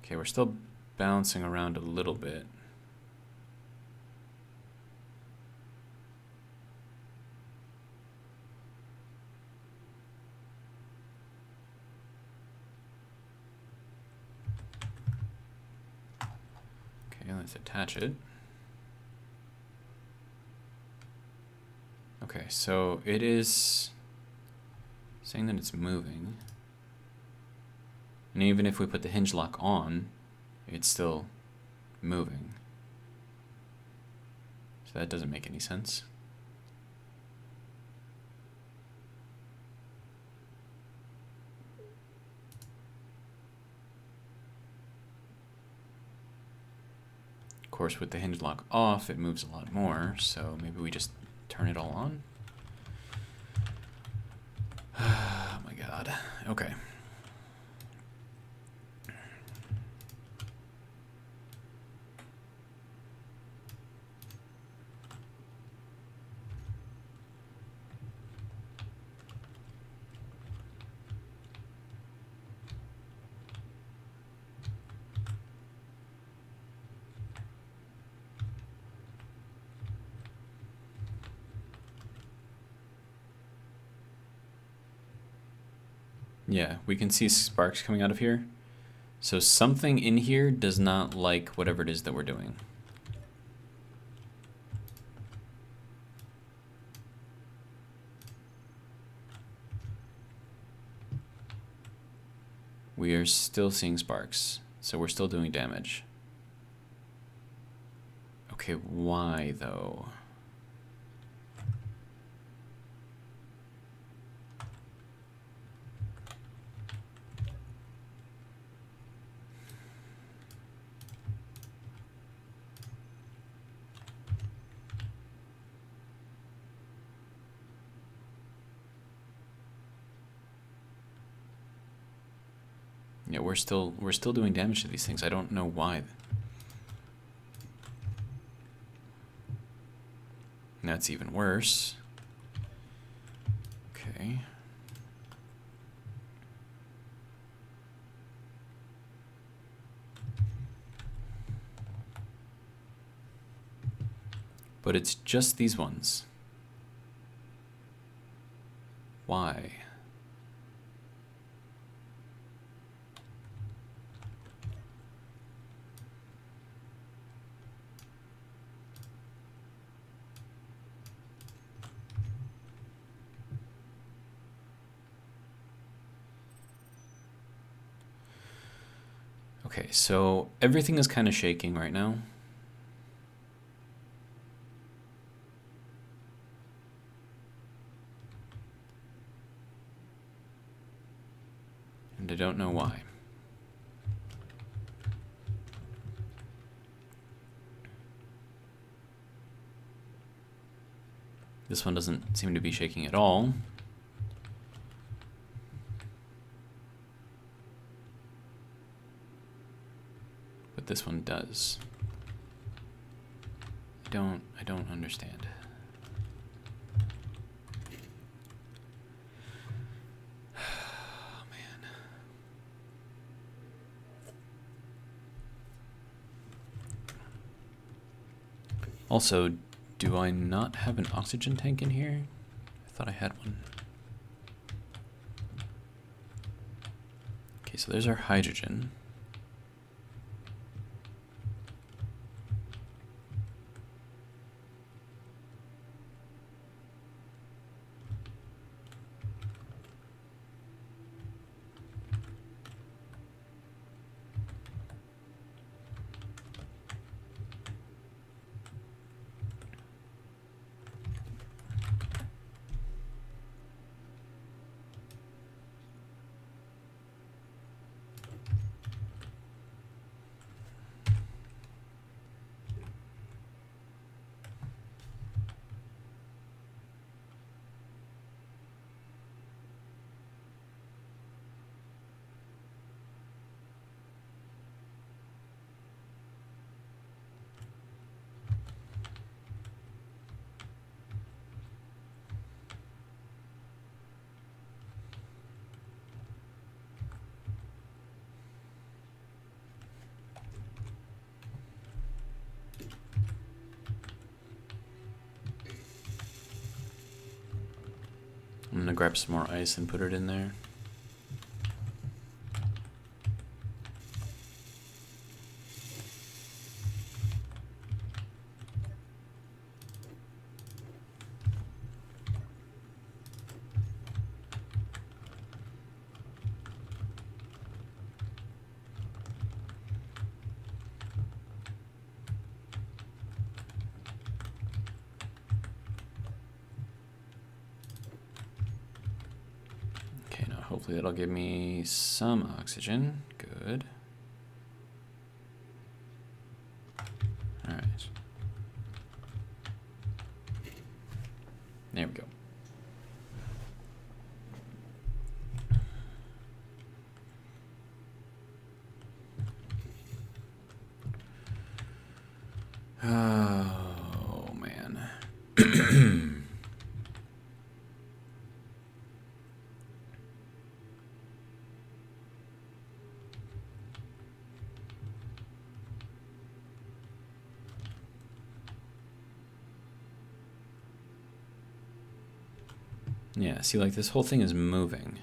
Okay, we're still bouncing around a little bit. Let's attach it. Okay, so it is saying that it's moving. And even if we put the hinge lock on, it's still moving. So that doesn't make any sense. Of course, with the hinge lock off, it moves a lot more, so maybe we just turn it all on. Oh my god. Okay. Yeah, we can see sparks coming out of here. So something in here does not like whatever it is that we're doing. We are still seeing sparks, so we're still doing damage. Okay, why though? Yeah, we're still doing damage to these things. I don't know why. That's even worse. Okay. But it's just these ones. Why? Okay, so everything is kind of shaking right now. And I don't know why. This one doesn't seem to be shaking at all. But this one does. I don't understand. Oh, man. Also, do I not have an oxygen tank in here? I thought I had one. Okay, so there's our hydrogen. I'm gonna grab some more ice and put it in there. hopefully that'll give me some oxygen. Good. All right. There we go. Oh, man. Yeah, see, like, this whole thing is moving.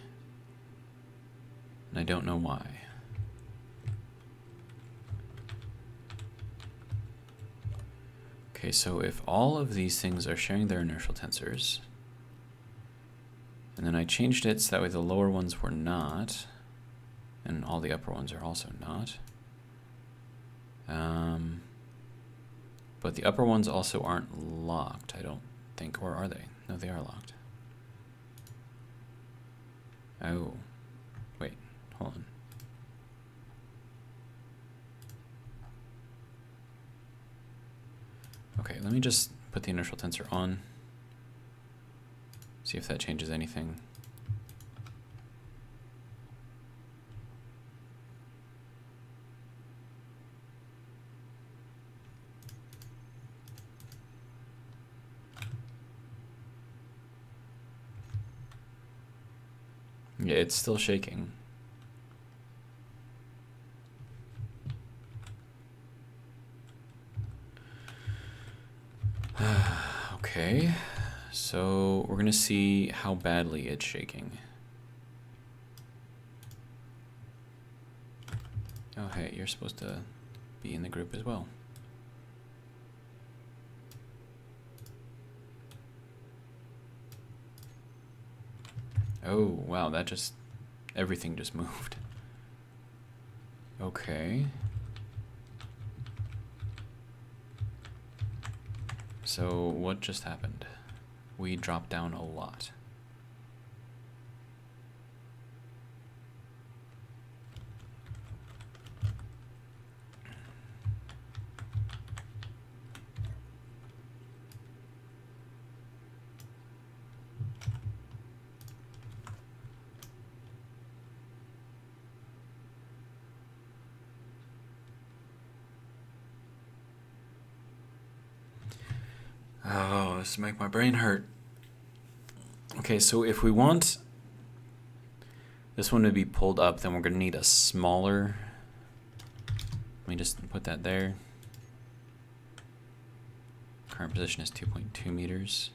And I don't know why. Okay, so if all of these things are sharing their inertial tensors, and then I changed it so that way the lower ones were not, and all the upper ones are also not. But the upper ones also aren't locked, I don't think, or are they? No, they are locked. Oh, wait, hold on. Okay, let me just put the inertial tensor on. See if that changes anything. Yeah, it's still shaking. Okay, so we're gonna see how badly it's shaking. Oh, hey, you're supposed to be in the group as well. Oh, wow, that just, everything just moved. Okay. So what just happened? We dropped down a lot. Oh, this make my brain hurt. Okay, so if we want this one to be pulled up, then we're going to need a smaller. Let me just put that there. Current position is 2.2 meters.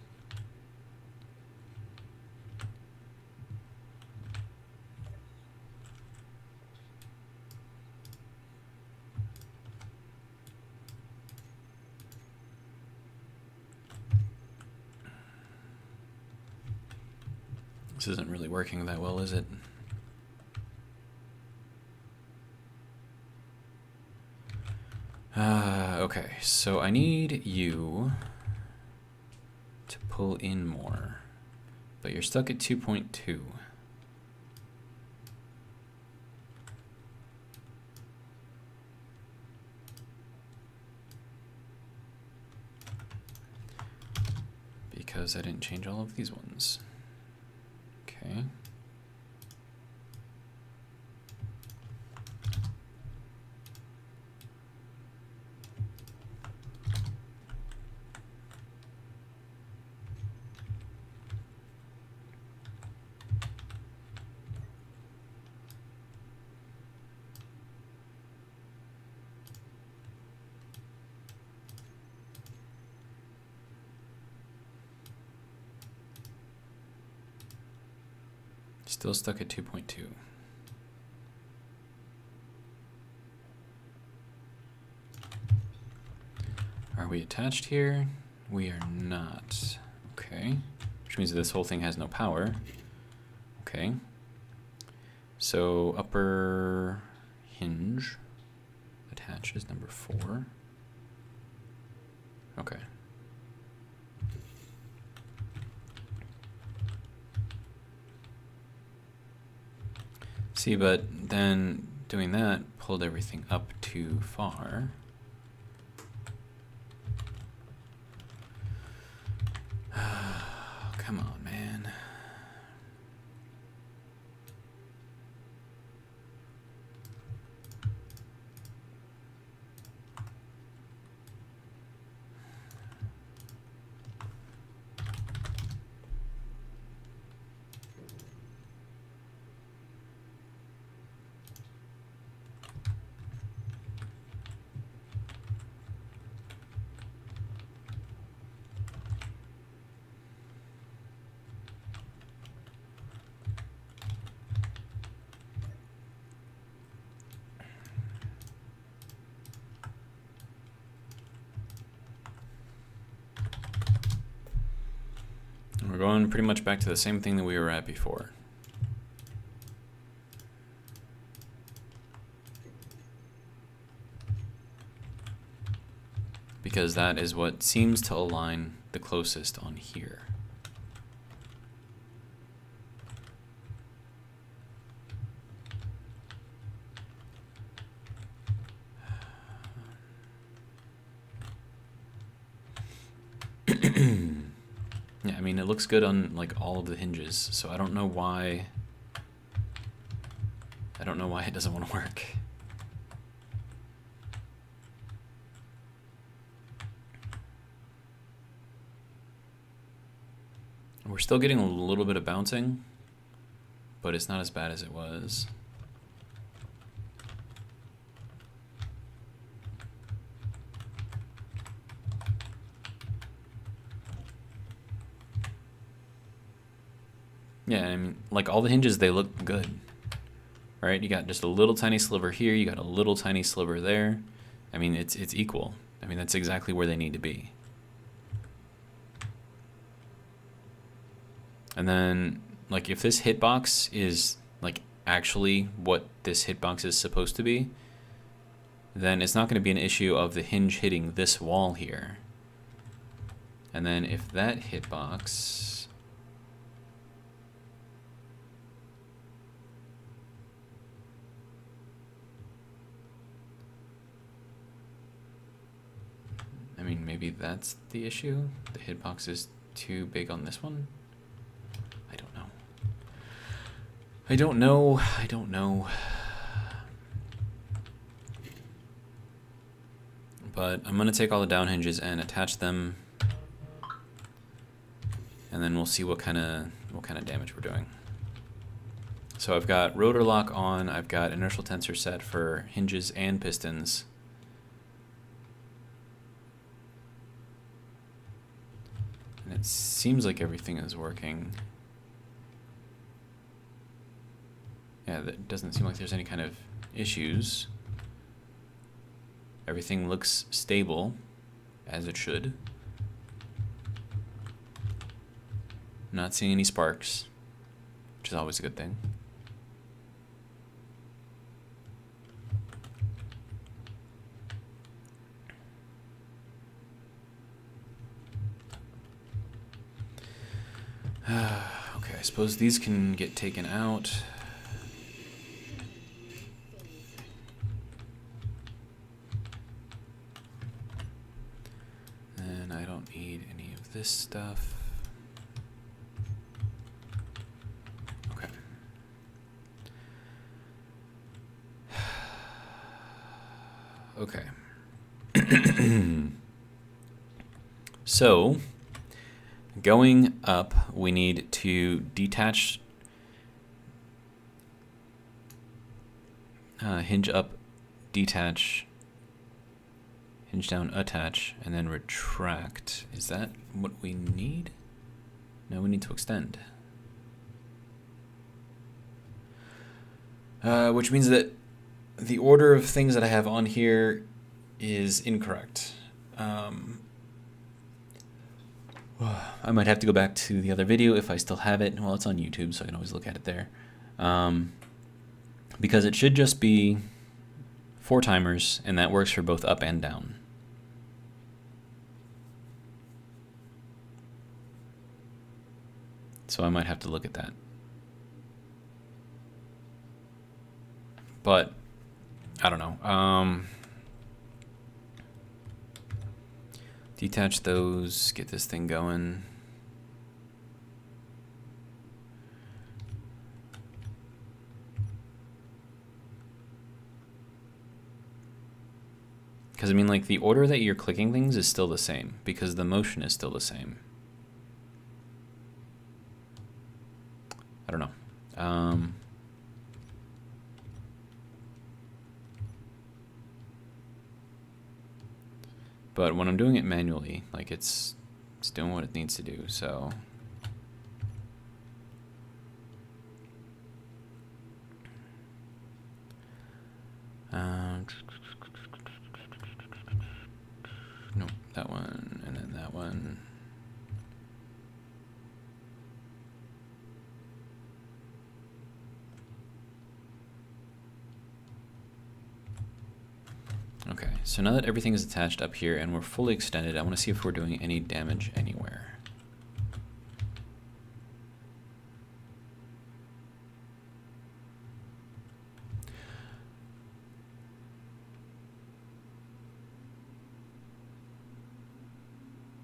This isn't really working that well, is it? Okay, so I need you to pull in more, but you're stuck at 2.2. Because I didn't change all of these ones. Okay. Still stuck at 2.2. Are we attached here? We are not. Okay. Which means this whole thing has no power. Okay. So upper hinge attaches number 4. Okay. See, but then doing that pulled everything up too far. Come on, man. We're going pretty much back to the same thing that we were at before. Because that is what seems to align the closest on here. Yeah, I mean, it looks good on like all of the hinges, so I don't know why it doesn't want to work. We're still getting a little bit of bouncing, but it's not as bad as it was. Yeah, I mean, like all the hinges, they look good, right? You got just a little tiny sliver here, you got a little tiny sliver there. I mean, it's equal. I mean, that's exactly where they need to be. And then, like, if this hitbox is like actually what this hitbox is supposed to be, then it's not going to be an issue of the hinge hitting this wall here. And then if that hitbox... I mean, maybe that's the issue. The hitbox is too big on this one. I don't know. I don't know. I don't know. But I'm gonna take all the down hinges and attach them, and then we'll see what kind of damage we're doing. So I've got rotor lock on. I've got inertial tensor set for hinges and pistons. It seems like everything is working. Yeah, that doesn't seem like there's any kind of issues. Everything looks stable, as it should. Not seeing any sparks, which is always a good thing. Okay, I suppose these can get taken out. And I don't need any of this stuff. Okay. Okay. So, going up, we need to detach, hinge up, detach, hinge down, attach, and then retract. Is that what we need? No, we need to extend. Which means that the order of things that I have on here is incorrect. I might have to go back to the other video if I still have it. Well, it's on YouTube, so I can always look at it there. Because it should just be 4 timers, and that works for both up and down. So I might have to look at that. But I don't know. Detach those, get this thing going. Because, I mean, like, the order that you're clicking things is still the same, because the motion is still the same. I don't know. But when I'm doing it manually, like, it's doing what it needs to do, so... no, that one, and then that one. Okay, so now that everything is attached up here and we're fully extended, I want to see if we're doing any damage anywhere.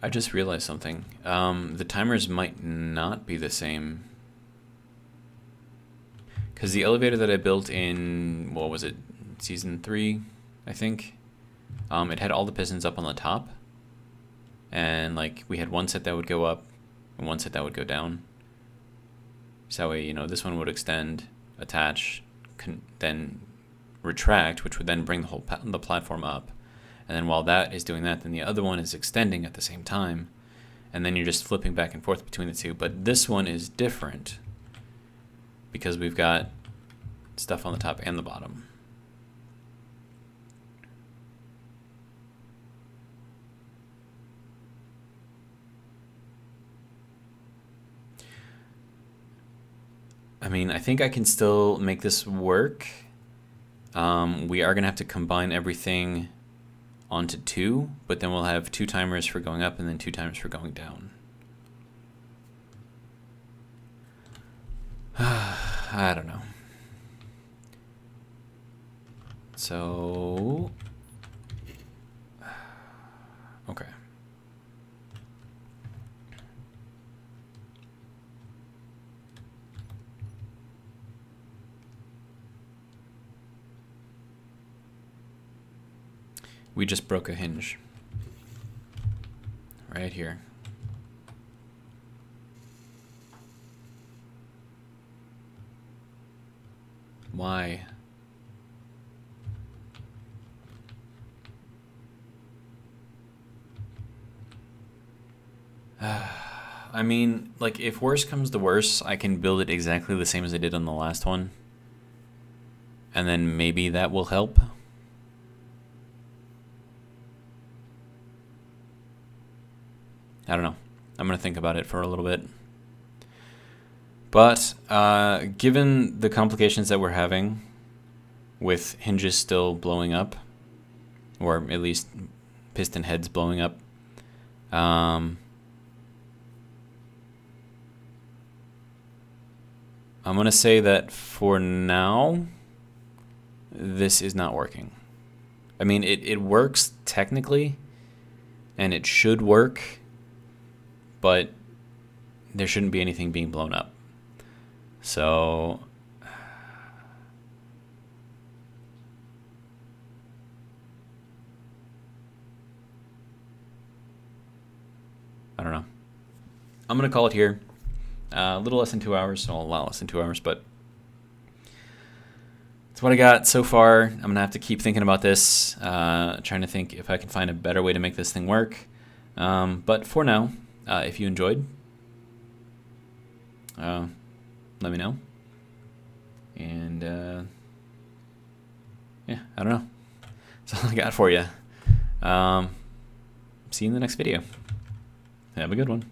I just realized something. The timers might not be the same. Because the elevator that I built in, what was it, season 3, I think? It had all the pistons up on the top. And like we had one set that would go up and one set that would go down. So that way, you know, this one would extend, attach, then retract, which would then bring the platform up. And then while that is doing that, then the other one is extending at the same time. And then you're just flipping back and forth between the two. But this one is different because we've got stuff on the top and the bottom. I mean, I think I can still make this work. We are going to have to combine everything onto 2, but then we'll have 2 timers for going up and then 2 timers for going down. I don't know. So, okay. We just broke a hinge. Right here. Why? I mean, like, if worse comes to worse, I can build it exactly the same as I did on the last one. And then maybe that will help. I don't know. I'm going to think about it for a little bit. But given the complications that we're having with hinges still blowing up, or at least piston heads blowing up, I'm going to say that for now, this is not working. I mean, it works technically, and it should work, but there shouldn't be anything being blown up. So I don't know. I'm going to call it here. A little less than 2 hours, well, a lot less than 2 hours, but that's what I got so far. I'm going to have to keep thinking about this, trying to think if I can find a better way to make this thing work. But for now, if you enjoyed, let me know. And yeah, I don't know. That's all I got for you. See you in the next video. Have a good one.